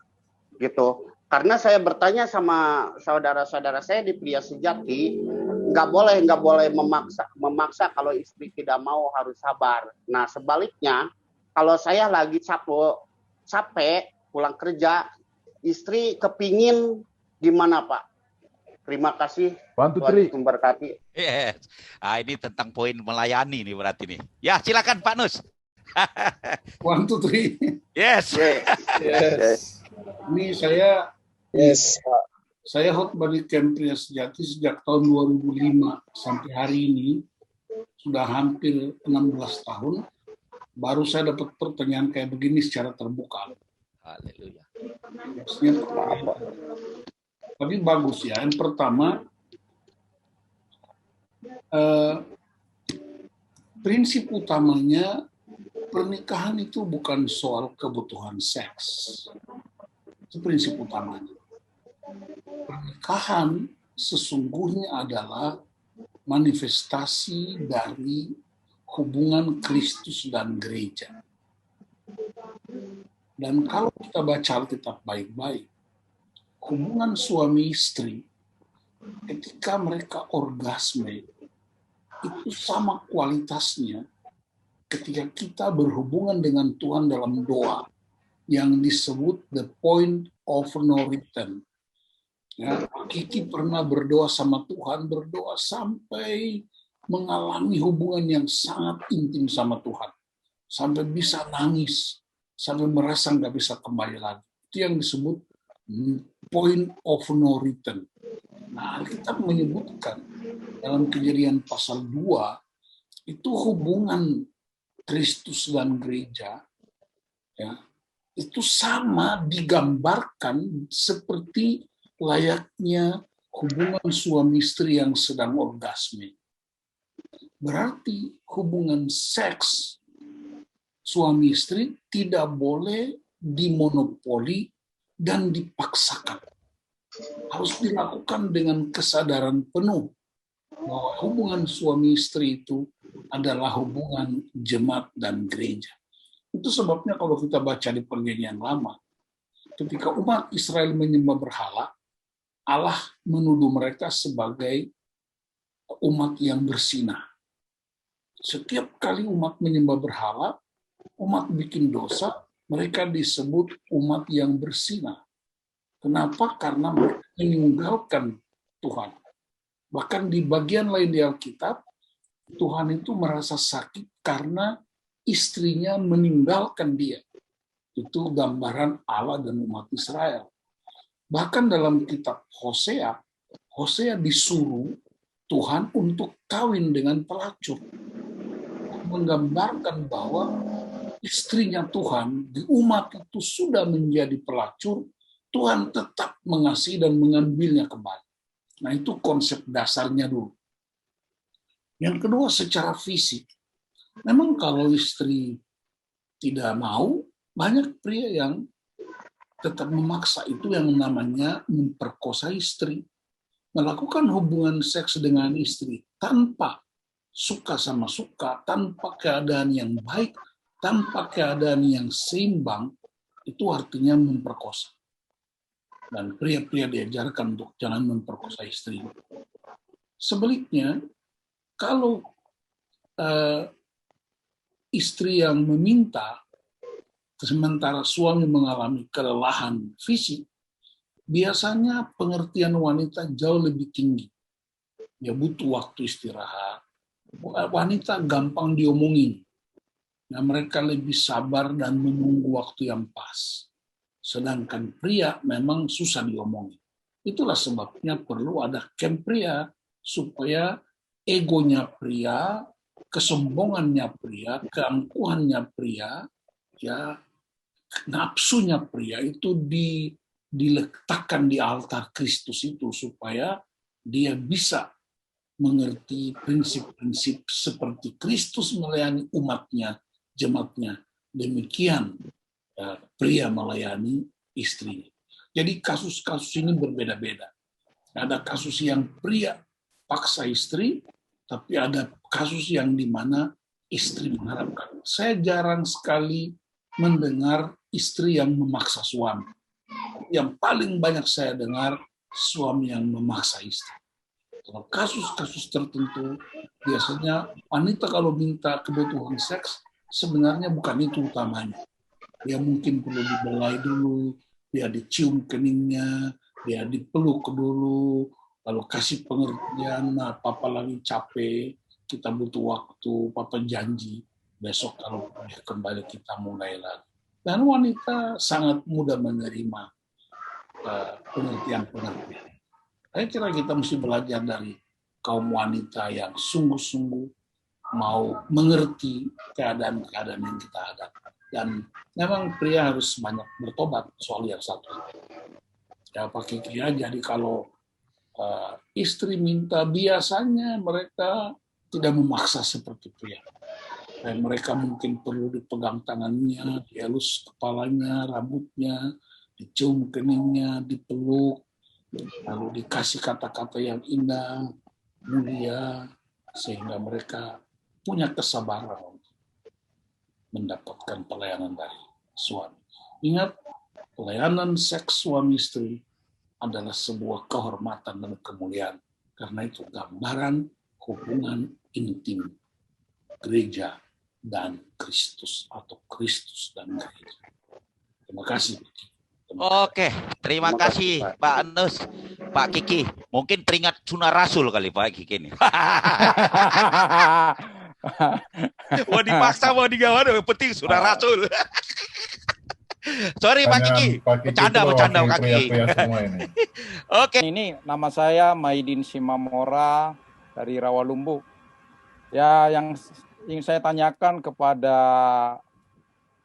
Gitu. Karena saya bertanya sama saudara-saudara saya di Pria Sejati, nggak boleh memaksa kalau istri tidak mau, harus sabar. Nah sebaliknya, kalau saya lagi capek pulang kerja, istri kepingin gimana Pak? Terima kasih. Bantu Tri. Memberkati. Yes. Ini tentang poin melayani nih berarti nih. Ya silakan Pak Nus. 1, 2, 3. Yes. Yes. Ini saya khotbah di camp Pria Sejati sejak tahun 2005 sampai hari ini sudah hampir 16 tahun. Baru saya dapat pertanyaan kayak begini secara terbuka. Haleluya. Tapi bagus ya. Yang pertama, prinsip utamanya pernikahan itu bukan soal kebutuhan seks. Itu prinsip utamanya. Pernikahan sesungguhnya adalah manifestasi dari hubungan Kristus dan gereja. Dan kalau kita baca Alkitab baik-baik, hubungan suami istri ketika mereka orgasme itu sama kualitasnya ketika kita berhubungan dengan Tuhan dalam doa yang disebut the point of no return. Ya, Kiki pernah berdoa sama Tuhan, berdoa sampai mengalami hubungan yang sangat intim sama Tuhan. Sampai bisa nangis, sampai merasa nggak bisa kembali lagi. Itu yang disebut point of no return. Nah, kita menyebutkan dalam Kejadian pasal 2, itu hubungan Kristus dan gereja, ya, itu sama digambarkan seperti layaknya hubungan suami istri yang sedang orgasme. berarti hubungan seks suami istri tidak boleh dimonopoli dan dipaksakan. Harus dilakukan dengan kesadaran penuh bahwa hubungan suami istri itu adalah hubungan jemaat dan gereja. Itu sebabnya kalau kita baca di Perjanjian Lama, ketika umat Israel menyembah berhala, Allah menuduh mereka sebagai umat yang bersinah. Setiap kali umat menyembah berhala, umat bikin dosa, mereka disebut umat yang bersinah. Kenapa? Karena mereka meninggalkan Tuhan. Bahkan di bagian lain di Alkitab, Tuhan itu merasa sakit karena istrinya meninggalkan dia. Itu gambaran Allah dan umat Israel. Bahkan dalam kitab Hosea, Hosea disuruh Tuhan untuk kawin dengan pelacur. Menggambarkan bahwa istrinya Tuhan di umat itu sudah menjadi pelacur, Tuhan tetap mengasihi dan mengambilnya kembali. Nah, itu konsep dasarnya dulu. Yang kedua, secara fisik. Memang kalau istri tidak mau, banyak pria yang tetap memaksa. Itu yang namanya memperkosa istri. Melakukan hubungan seks dengan istri tanpa suka sama suka, tanpa keadaan yang baik, tanpa keadaan yang seimbang, itu artinya memperkosa. Dan pria-pria diajarkan untuk jangan memperkosa istri. Sebaliknya, kalau istri yang meminta, sementara suami mengalami kelelahan fisik, biasanya pengertian wanita jauh lebih tinggi. Dia butuh waktu istirahat. Wanita gampang diomongin. Nah, mereka lebih sabar dan menunggu waktu yang pas. Sedangkan pria memang susah diomongin. Itulah sebabnya perlu ada camp pria, supaya egonya pria, kesombongannya pria, keangkuhannya pria, ya nafsunya pria itu diletakkan di altar Kristus itu, supaya dia bisa mengerti prinsip-prinsip seperti Kristus melayani umatnya, jemaatnya. Demikian pria melayani istrinya. Jadi kasus-kasus ini berbeda-beda. Ada kasus yang pria paksa istri, tapi ada kasus yang di mana istri mengharapkan. Saya jarang sekali mendengar istri yang memaksa suami. Yang paling banyak saya dengar suami yang memaksa istri. Kalau kasus-kasus tertentu, biasanya wanita kalau minta kebutuhan seks, sebenarnya bukan itu utamanya. Dia mungkin perlu dibelai dulu, dia dicium keningnya, dia dipeluk dulu, lalu kasih pengertian, nah, papa lagi capek, kita butuh waktu, papa janji, besok kalau dia kembali kita mulai lagi. Dan wanita sangat mudah menerima pengertian-pengertian. Saya kira kita mesti belajar dari kaum wanita yang sungguh-sungguh mau mengerti keadaan-keadaan yang kita hadapi. Dan memang pria harus banyak bertobat soal yang satu. Ya Pak Kiki, jadi kalau istri minta, biasanya mereka tidak memaksa seperti pria. Dan mereka mungkin perlu dipegang tangannya, dielus kepalanya, rambutnya, dicium keningnya, dipeluk, lalu dikasih kata-kata yang indah, mulia, sehingga mereka punya kesabaran untuk mendapatkan pelayanan dari suami. Ingat, pelayanan seks suami istri adalah sebuah kehormatan dan kemuliaan. Karena itu gambaran hubungan intim gereja dan Kristus, atau Kristus dan gereja. Terima kasih. Oke, terima kasih Pak Anus, Pak Kiki. Mungkin teringat Sunnah Rasul kali Pak Kiki ini. Mau dipaksa, mau digawan, yang penting Sunnah Rasul. Sorry Pak Kiki, bercanda Pak Kiki. Oke. Ini nama saya Maidin Simamora dari Rawalumbu. Ya, yang ingin saya tanyakan kepada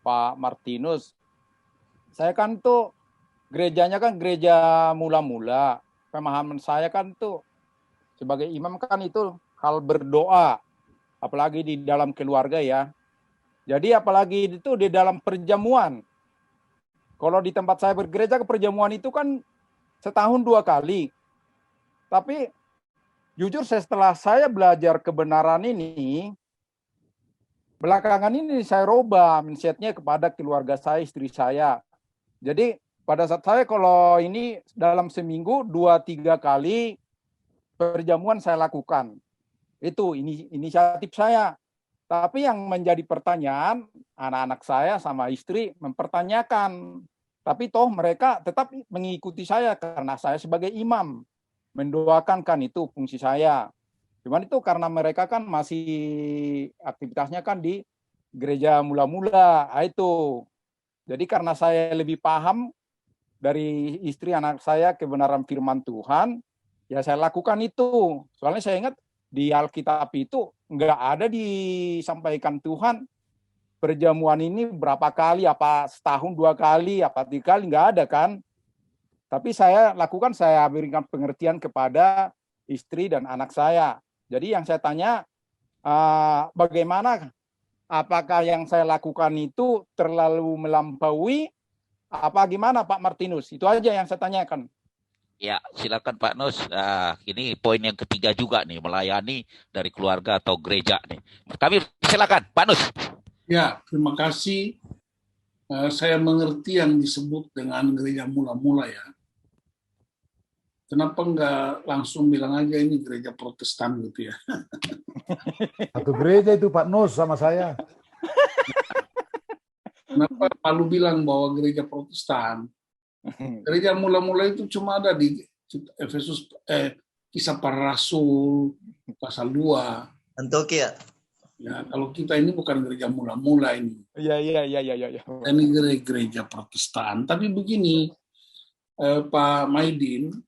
Pak Martinus, saya kan tuh gerejanya kan gereja mula-mula. Pemahaman saya kan tuh sebagai imam kan itu hal berdoa. apalagi di dalam keluarga ya. Jadi apalagi itu di dalam perjamuan. Kalau di tempat saya bergereja, perjamuan itu kan setahun 2 kali. Tapi jujur setelah saya belajar kebenaran ini, belakangan ini saya rubah mindset-nya kepada keluarga saya, istri saya. Jadi pada saat saya kalau ini dalam seminggu 2-3 kali perjamuan saya lakukan. Itu inisiatif saya. Tapi yang menjadi pertanyaan, anak-anak saya sama istri mempertanyakan. Tapi toh mereka tetap mengikuti saya karena saya sebagai imam. Mendoakan kan itu fungsi saya. Cuman itu karena mereka kan masih aktivitasnya kan di gereja mula-mula. Itu. Jadi karena saya lebih paham dari istri anak saya kebenaran firman Tuhan, ya saya lakukan itu. Soalnya saya ingat di Alkitab itu nggak ada disampaikan Tuhan perjamuan ini berapa kali, apa setahun 2 kali, apa 3 kali, nggak ada kan. Tapi saya lakukan, saya berikan pengertian kepada istri dan anak saya. Jadi yang saya tanya, bagaimana, apakah yang saya lakukan itu terlalu melampaui, apa gimana Pak Martinus? Itu aja yang saya tanyakan. Ya, silakan Pak Nus. Ini poin yang ketiga juga nih, melayani dari keluarga atau gereja nih. Kami silakan Pak Nus. Ya, terima kasih. Saya mengerti yang disebut dengan gereja mula-mula ya. Kenapa nggak langsung bilang aja ini gereja Protestan gitu ya? Satu gereja itu Pak Nus sama saya. Kenapa lalu bilang bahwa gereja Protestan? Gereja mula-mula itu cuma ada di Efesus, Kisah Para Rasul pasal 2. Antioquia. Ya, kalau kita ini bukan gereja mula-mula ini. Iya. Ini gereja Protestan. Tapi begini, Pak Maidin,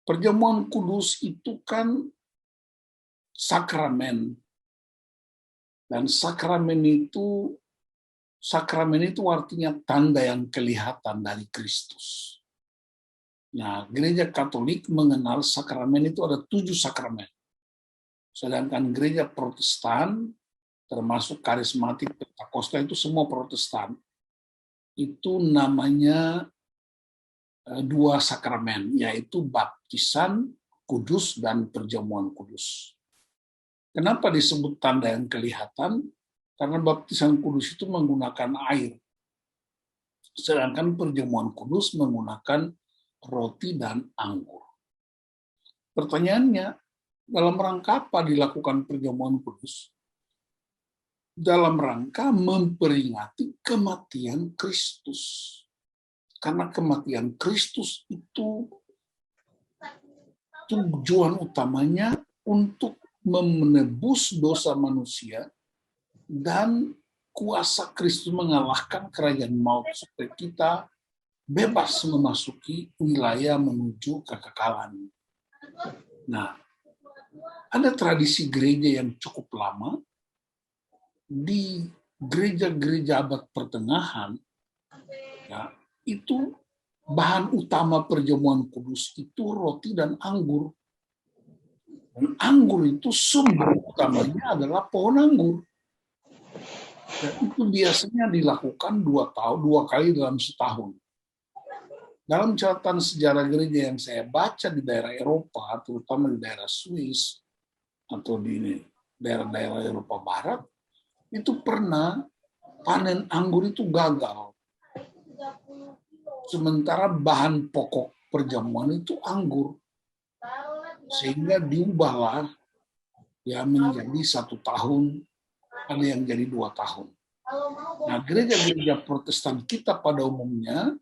perjamuan kudus itu kan sakramen. Dan sakramen itu artinya tanda yang kelihatan dari Kristus. Nah, gereja Katolik mengenal sakramen itu ada 7 sakramen. Sedangkan gereja Protestan, termasuk karismatik Pentakosta itu semua Protestan, itu namanya 2 sakramen, yaitu baptisan kudus dan perjamuan kudus. Kenapa disebut tanda yang kelihatan? Karena baptisan kudus itu menggunakan air. Sedangkan perjamuan kudus menggunakan roti dan anggur. Pertanyaannya, dalam rangka apa dilakukan perjamuan kudus? Dalam rangka memperingati kematian Kristus. Karena kematian Kristus itu tujuan utamanya untuk menebus dosa manusia dan kuasa Kristus mengalahkan kerajaan maut supaya kita bebas memasuki wilayah menuju kekekalan. Nah, ada tradisi gereja yang cukup lama di gereja-gereja abad pertengahan, ya, itu bahan utama perjamuan kudus itu roti dan anggur. Dan anggur itu sumber utamanya adalah pohon anggur. Dan itu biasanya dilakukan 2 kali dalam setahun. Dalam catatan sejarah gereja yang saya baca di daerah Eropa, terutama di daerah Swiss atau di daerah-daerah Eropa Barat, itu pernah panen anggur itu gagal. Sementara bahan pokok perjamuan itu anggur. Sehingga diubahlah ya menjadi 1 tahun, ada yang jadi 2 tahun. Nah, gereja-gereja Protestan kita pada umumnya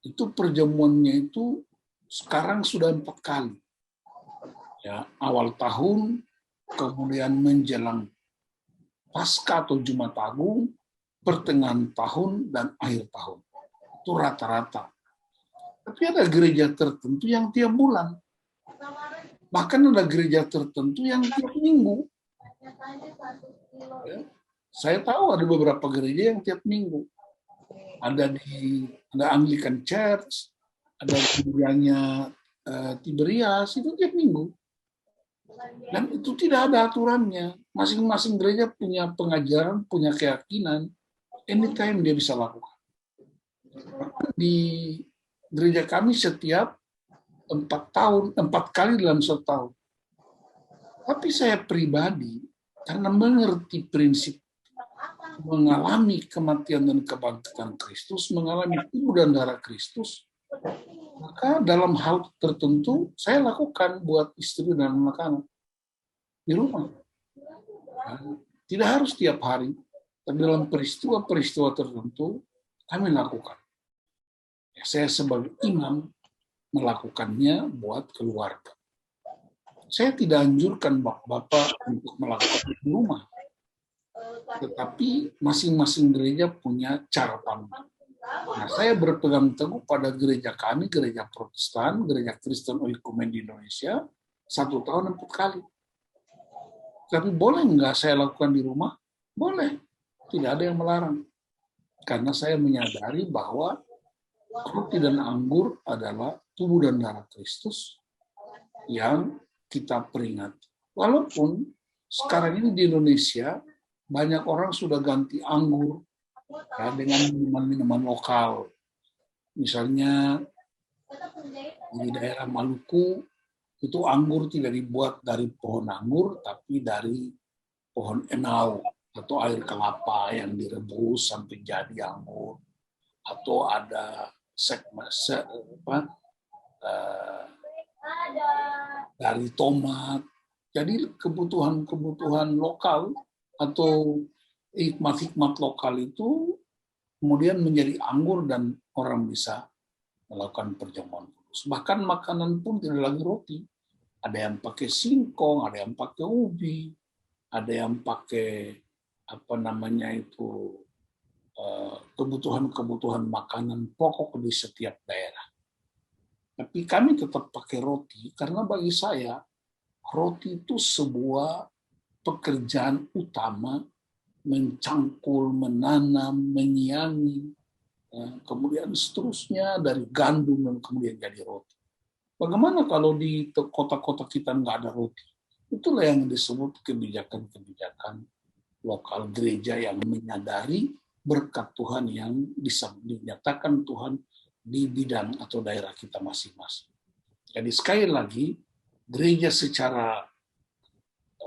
itu perjamuannya itu sekarang sudah 4 kali. Ya, awal tahun, kemudian menjelang Paskah atau Jumat Agung, pertengahan tahun, dan akhir tahun. Itu rata-rata. Tapi ada gereja tertentu yang tiap bulan. Bahkan ada gereja tertentu yang tiap minggu. Ya. Saya tahu ada beberapa gereja yang tiap minggu. Ada Anglican Church, ada gerejanya Tiberias, itu tiap minggu. Dan itu tidak ada aturannya. Masing-masing gereja punya pengajaran, punya keyakinan. Anytime dia bisa lakukan. Di gereja kami setiap 4 kali dalam setahun. Tapi saya pribadi, karena mengerti prinsip mengalami kematian dan kebangkitan Kristus, mengalami tubuh dan darah Kristus, maka dalam hal tertentu saya lakukan buat istri dan anak-anak di rumah. Tidak harus tiap hari, tapi dalam peristiwa-peristiwa tertentu kami lakukan. Ya, saya sebagai imam melakukannya buat keluarga. Saya tidak anjurkan bapak-bapak untuk melakukan di rumah. Tetapi masing-masing gereja punya cara pandang. Nah, saya berpegang teguh pada gereja kami, gereja Protestan, gereja Kristen Oikumen di Indonesia, 1 tahun 4 kali. Tapi boleh nggak saya lakukan di rumah? Boleh. Tidak ada yang melarang. Karena saya menyadari bahwa roti dan anggur adalah tubuh dan darah Kristus yang kita peringati. Walaupun sekarang ini di Indonesia banyak orang sudah ganti anggur ya, dengan minuman-minuman lokal. Misalnya di daerah Maluku itu anggur tidak dibuat dari pohon anggur, tapi dari pohon enau atau air kelapa yang direbus sampai jadi anggur. Atau ada dari tomat. Jadi kebutuhan lokal atau hikmat-hikmat lokal itu kemudian menjadi anggur dan orang bisa melakukan perjamuan kudus. Bahkan makanan pun tidak lagi roti. Ada yang pakai singkong, ada yang pakai ubi, ada yang pakai kebutuhan makanan pokok di setiap daerah. Tapi kami tetap pakai roti karena bagi saya roti itu sebuah pekerjaan utama, mencangkul, menanam, menyiangi, kemudian seterusnya dari gandum dan kemudian jadi roti. Bagaimana kalau di kota-kota kita nggak ada roti? Itulah yang disebut kebijakan-kebijakan lokal gereja yang menyadari berkat Tuhan yang dinyatakan Tuhan di bidang atau daerah kita masing-masing. Jadi sekali lagi, gereja secara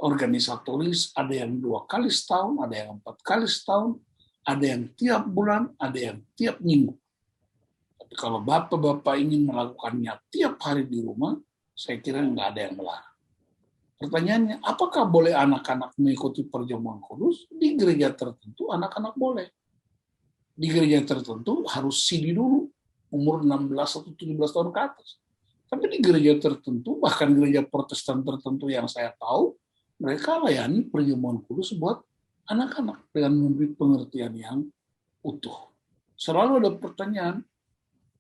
organisatoris ada yang 2 kali setahun, ada yang 4 kali setahun, ada yang tiap bulan, ada yang tiap minggu. Tapi kalau bapak-bapak ingin melakukannya tiap hari di rumah, saya kira nggak ada yang melarang. Pertanyaannya, apakah boleh anak-anak mengikuti perjamuan kudus? Di gereja tertentu anak-anak boleh. Di gereja tertentu harus CD dulu, umur 16 atau 17 tahun ke atas. Tapi di gereja tertentu, bahkan gereja Protestan tertentu yang saya tahu, mereka layani perjamuan kudus buat anak-anak dengan memberi pengertian yang utuh. Selalu ada pertanyaan,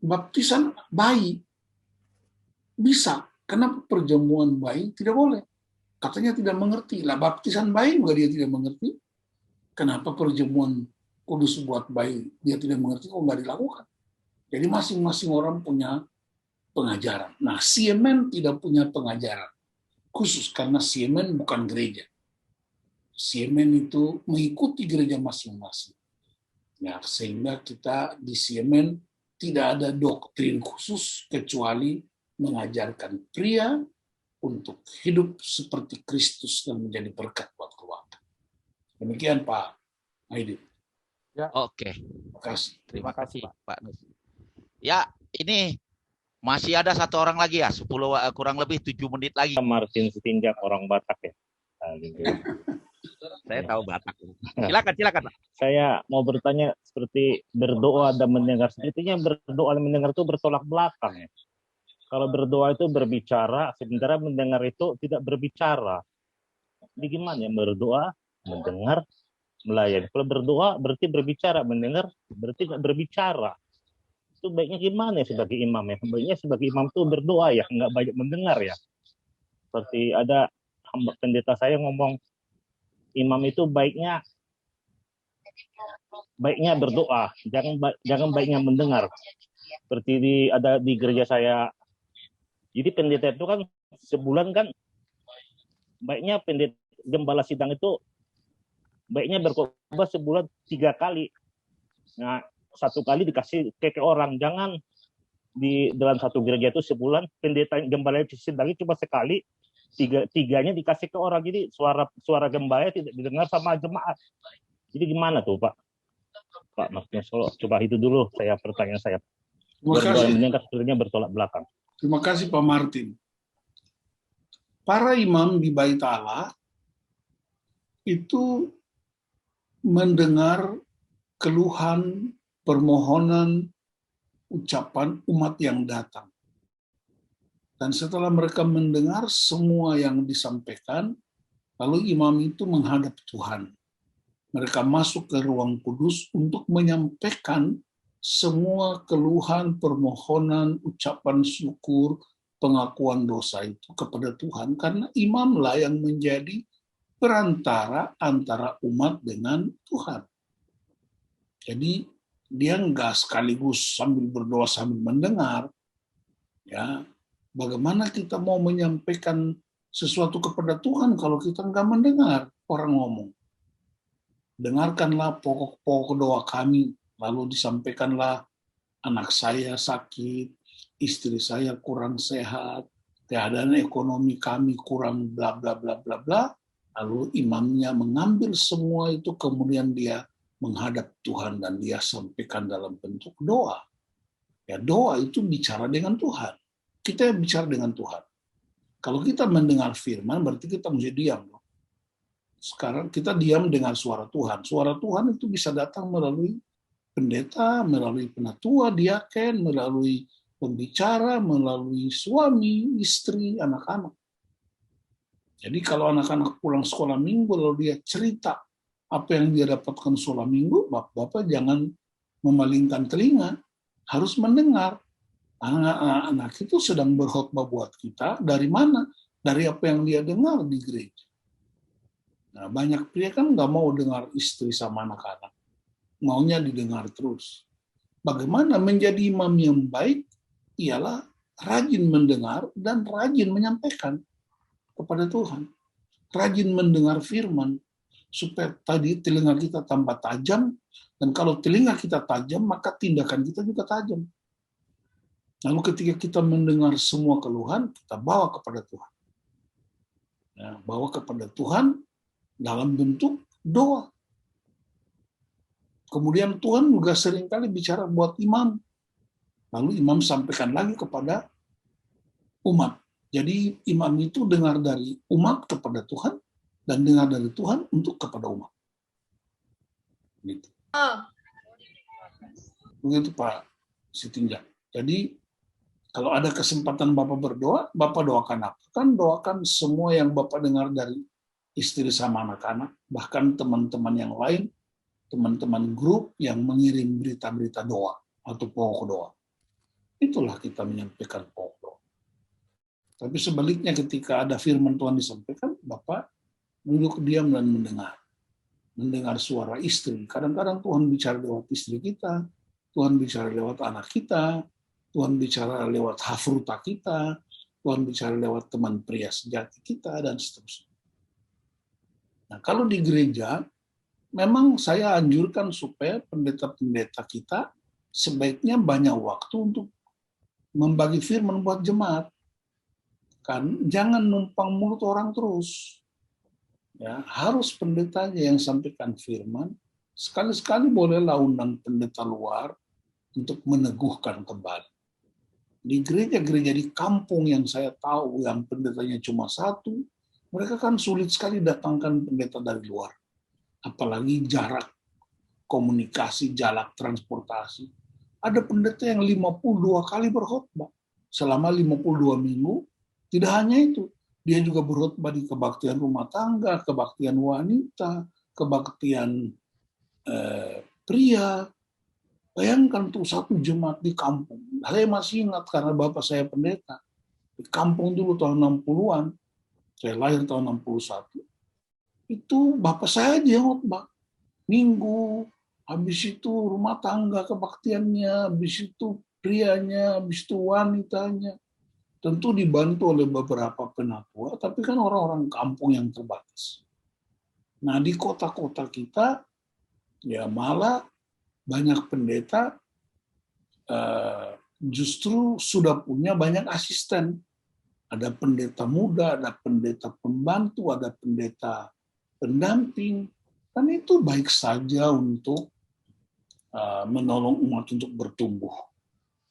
baptisan bayi bisa, kenapa perjamuan bayi tidak boleh? Katanya tidak mengerti. Lah baptisan bayi juga dia tidak mengerti. Kenapa perjamuan kudus buat bayi dia tidak mengerti kok nggak dilakukan? Jadi masing-masing orang punya pengajaran. Nah, CMN tidak punya pengajaran khusus karena CMN bukan gereja. CMN itu mengikuti gereja masing-masing. Nah, sehingga kita di CMN tidak ada doktrin khusus kecuali mengajarkan pria untuk hidup seperti Kristus dan menjadi berkat buat keluarga. Demikian Pak Aidit. Ya. Oke. Terima kasih. Terima kasih Pak Nus. Ya, ini masih ada 1 orang lagi ya, 10 kurang lebih 7 menit lagi. Martin Sitinjak, orang Batak ya. Saya tahu Batak. Silakan Pak. Saya mau bertanya seperti berdoa dan mendengar. Sepertinya berdoa dan mendengar itu bertolak belakang ya. Kalau berdoa itu berbicara, sementara mendengar itu tidak berbicara. Jadi gimana ya, berdoa, mendengar, melayani. Kalau berdoa berarti berbicara, mendengar berarti tidak berbicara. Itu baiknya gimana ya sebagai imam ya? Baiknya sebagai imam itu berdoa ya, nggak banyak mendengar ya. Seperti ada pendeta saya ngomong, imam itu baiknya berdoa, jangan baiknya mendengar. Seperti ada di gereja saya. Jadi pendeta itu kan sebulan kan baiknya gembala sidang itu baiknya berkhotbah sebulan 3 kali. Nah, 1 kali dikasih ke orang, jangan di dalam satu gereja itu sebulan pendeta gembala sidangnya cuma sekali, tiganya dikasih ke orang, jadi suara gembala tidak didengar sama jemaat. Jadi gimana tuh Pak Maksudnya Solo? Coba itu dulu pertanyaan saya. Terima kasih. Mendengar sebenarnya bertolak belakang. Terima kasih Pak Martin. Para imam di Bait Allah itu mendengar keluhan, permohonan, ucapan umat yang datang. Dan setelah mereka mendengar semua yang disampaikan, lalu imam itu menghadap Tuhan. Mereka masuk ke ruang kudus untuk menyampaikan semua keluhan, permohonan, ucapan syukur, pengakuan dosa itu kepada Tuhan. Karena imamlah yang menjadi perantara antara umat dengan Tuhan. Jadi dia enggak sekaligus sambil berdoa sambil mendengar. Ya, bagaimana kita mau menyampaikan sesuatu kepada Tuhan kalau kita enggak mendengar orang ngomong? Dengarkanlah pokok-pokok doa kami, lalu disampaikanlah anak saya sakit, istri saya kurang sehat, keadaan ekonomi kami kurang bla bla bla bla bla. Lalu imamnya mengambil semua itu, kemudian dia menghadap Tuhan dan dia sampaikan dalam bentuk doa. Ya, doa itu bicara dengan Tuhan. Kita bicara dengan Tuhan. Kalau kita mendengar firman, berarti kita mesti diam. Sekarang kita diam dengan suara Tuhan. Suara Tuhan itu bisa datang melalui pendeta, melalui penatua, diaken, melalui pembicara, melalui suami, istri, anak-anak. Jadi kalau anak-anak pulang sekolah minggu, lalu dia cerita apa yang dia dapatkan sekolah minggu, bapak-bapak jangan memalingkan telinga, harus mendengar. Anak-anak itu sedang berkhotbah buat kita, dari mana? Dari apa yang dia dengar di gereja. Nah, banyak pria kan nggak mau dengar istri sama anak-anak, maunya didengar terus. Bagaimana menjadi imam yang baik? Ialah rajin mendengar dan rajin menyampaikan kepada Tuhan. Rajin mendengar firman, supaya tadi telinga kita tambah tajam, dan kalau telinga kita tajam, maka tindakan kita juga tajam. Lalu ketika kita mendengar semua keluhan, kita bawa kepada Tuhan. Ya, bawa kepada Tuhan dalam bentuk doa. Kemudian Tuhan juga seringkali bicara buat imam. Lalu imam sampaikan lagi kepada umat. Jadi imam itu dengar dari umat kepada Tuhan, dan dengar dari Tuhan untuk kepada umat. Gitu. Begitu Pak Sitinjak. Jadi kalau ada kesempatan Bapak berdoa, Bapak doakan apa? Kan doakan semua yang Bapak dengar dari istri sama anak-anak, bahkan teman-teman yang lain, teman-teman grup yang mengirim berita-berita doa atau pokok doa. Itulah kita menyampaikan pokok doa. Tapi sebaliknya ketika ada firman Tuhan disampaikan, Bapak duduk diam dan mendengar. Mendengar suara istri. Kadang-kadang Tuhan bicara lewat istri kita, Tuhan bicara lewat anak kita, Tuhan bicara lewat hafruta kita, Tuhan bicara lewat teman pria sejati kita, dan seterusnya. Nah, kalau di gereja, memang saya anjurkan supaya pendeta-pendeta kita sebaiknya banyak waktu untuk membagi firman buat jemaat. Kan, jangan numpang mulut orang terus. Ya, harus pendetanya yang sampaikan firman. Sekali-sekali bolehlah undang pendeta luar untuk meneguhkan kembali. Di gereja-gereja di kampung yang saya tahu yang pendetanya cuma satu, mereka kan sulit sekali datangkan pendeta dari luar. Apalagi jarak komunikasi, jarak transportasi. Ada pendeta yang 52 kali berkhotbah selama 52 minggu. Tidak hanya itu, dia juga berkhotbah di kebaktian rumah tangga, kebaktian wanita, kebaktian pria. Bayangkan tuh satu jemaat di kampung. Saya masih ingat karena bapak saya pendeta. Di kampung dulu tahun 60-an, saya lahir tahun 61. Itu bapak saya aja yang khotbah. Minggu, habis itu rumah tangga kebaktiannya, habis itu prianya, habis itu wanitanya. tentu dibantu oleh beberapa penatua, tapi kan orang-orang kampung yang terbatas. Nah, di kota-kota kita, ya malah banyak pendeta justru sudah punya banyak asisten. Ada pendeta muda, ada pendeta pembantu, ada pendeta pendamping. Dan itu baik saja untuk menolong umat untuk bertumbuh.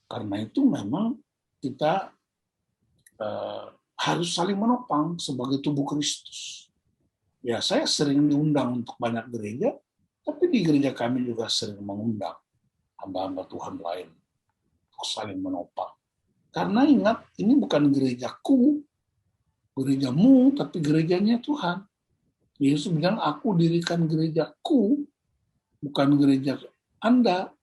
Karena itu memang kita harus saling menopang sebagai tubuh Kristus. Ya, saya sering diundang untuk banyak gereja, tapi di gereja kami juga sering mengundang hamba-hamba Tuhan lain untuk saling menopang. Karena ingat, ini bukan gerejaku, gerejamu, tapi gerejanya Tuhan. Yesus bilang, aku dirikan gerejaku, bukan gereja Anda.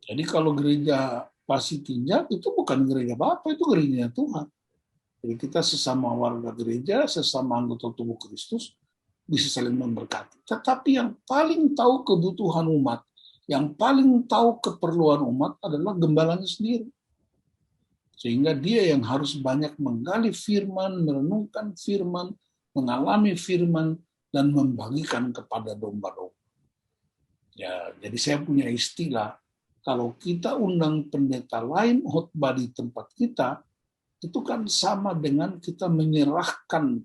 Jadi kalau gereja Pasir Tinjak itu bukan gereja Bapa, itu gerejanya Tuhan. Jadi kita sesama warga gereja, sesama anggota tubuh Kristus, bisa saling memberkati. Tetapi yang paling tahu kebutuhan umat, yang paling tahu keperluan umat adalah gembalanya sendiri. Sehingga dia yang harus banyak menggali firman, merenungkan firman, mengalami firman, dan membagikan kepada domba-domba. Ya, jadi saya punya istilah, kalau kita undang pendeta lain khotbah di tempat kita, itu kan sama dengan kita menyerahkan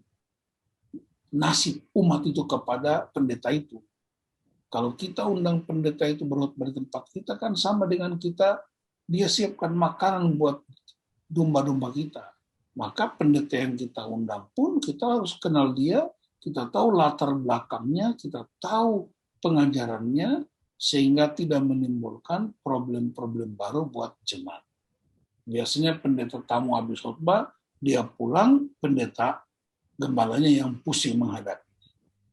nasib umat itu kepada pendeta itu. Kalau kita undang pendeta itu berkhotbah di tempat kita, kan sama dengan dia siapkan makanan buat domba-domba kita. Maka pendeta yang kita undang pun kita harus kenal dia, kita tahu latar belakangnya, kita tahu pengajarannya, sehingga tidak menimbulkan problem-problem baru buat jemaat. Biasanya pendeta tamu habis khotbah, dia pulang, pendeta gembalanya yang pusing menghadapi.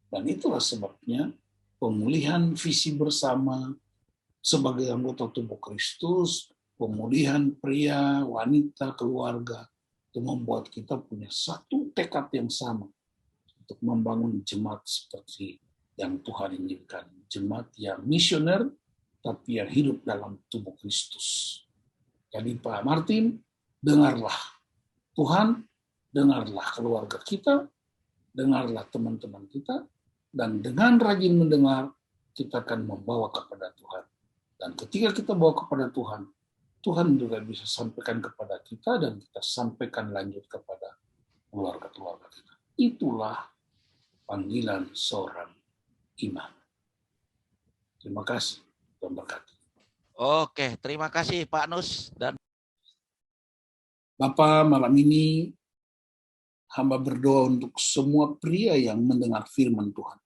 Dan itulah sebabnya pemulihan visi bersama sebagai anggota tubuh Kristus, pemulihan pria, wanita, keluarga, itu membuat kita punya satu tekad yang sama untuk membangun jemaat seperti yang Tuhan inginkan. Jemaat yang misioner, tapi yang hidup dalam tubuh Kristus. Jadi Pak Martin, dengarlah Tuhan, dengarlah keluarga kita, dengarlah teman-teman kita, dan dengan rajin mendengar, kita akan membawa kepada Tuhan. Dan ketika kita bawa kepada Tuhan, Tuhan juga bisa sampaikan kepada kita, dan kita sampaikan lanjut kepada keluarga-keluarga kita. Itulah panggilan seorang imam. Terima kasih. Tuhan berkati. Oke, terima kasih Pak Nus dan Bapak, malam ini hamba berdoa untuk semua pria yang mendengar firman Tuhan.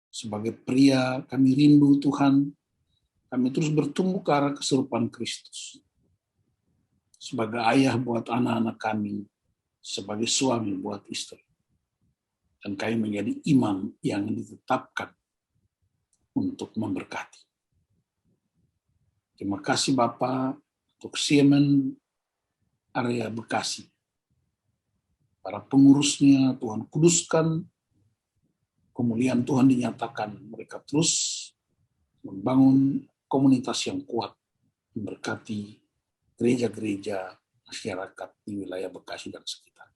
Sebagai pria, kami rindu Tuhan, kami terus bertumbuh ke arah keserupaan Kristus. Sebagai ayah buat anak-anak kami, sebagai suami buat istri. Dan kami menjadi imam yang ditetapkan untuk memberkati. Terima kasih Bapak untuk Siemen area Bekasi. Para pengurusnya Tuhan kuduskan, kemuliaan Tuhan dinyatakan, mereka terus membangun komunitas yang kuat, memberkati gereja-gereja masyarakat di wilayah Bekasi dan sekitar.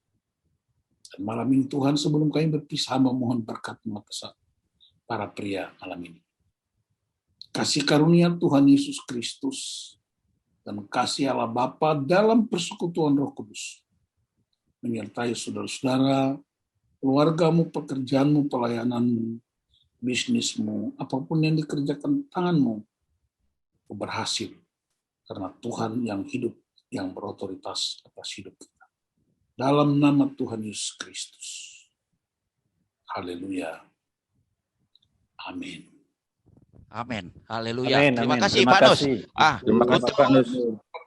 Dan malam ini Tuhan, sebelum kami berpisah, memohon berkat para pria malam ini. Kasih karunia Tuhan Yesus Kristus dan kasih Allah Bapa dalam persekutuan Roh Kudus menyertai saudara-saudara, keluargamu, pekerjaanmu, pelayananmu, bisnismu, apapun yang dikerjakan tanganmu, berhasil karena Tuhan yang hidup, yang berotoritas atas hidup kita. Dalam nama Tuhan Yesus Kristus. Haleluya. Amin. amin. Haleluya. Amin, Terima amin. kasih Terima Pak Nus. kasih. Terima kasih Pak Nus.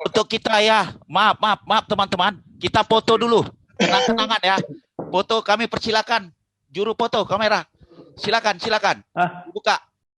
Untuk kita ya, maaf teman-teman. Kita foto dulu. Tenang-tenangan ya. Foto kami persilakan. Juru foto kamera. Silakan. Ah. Buka.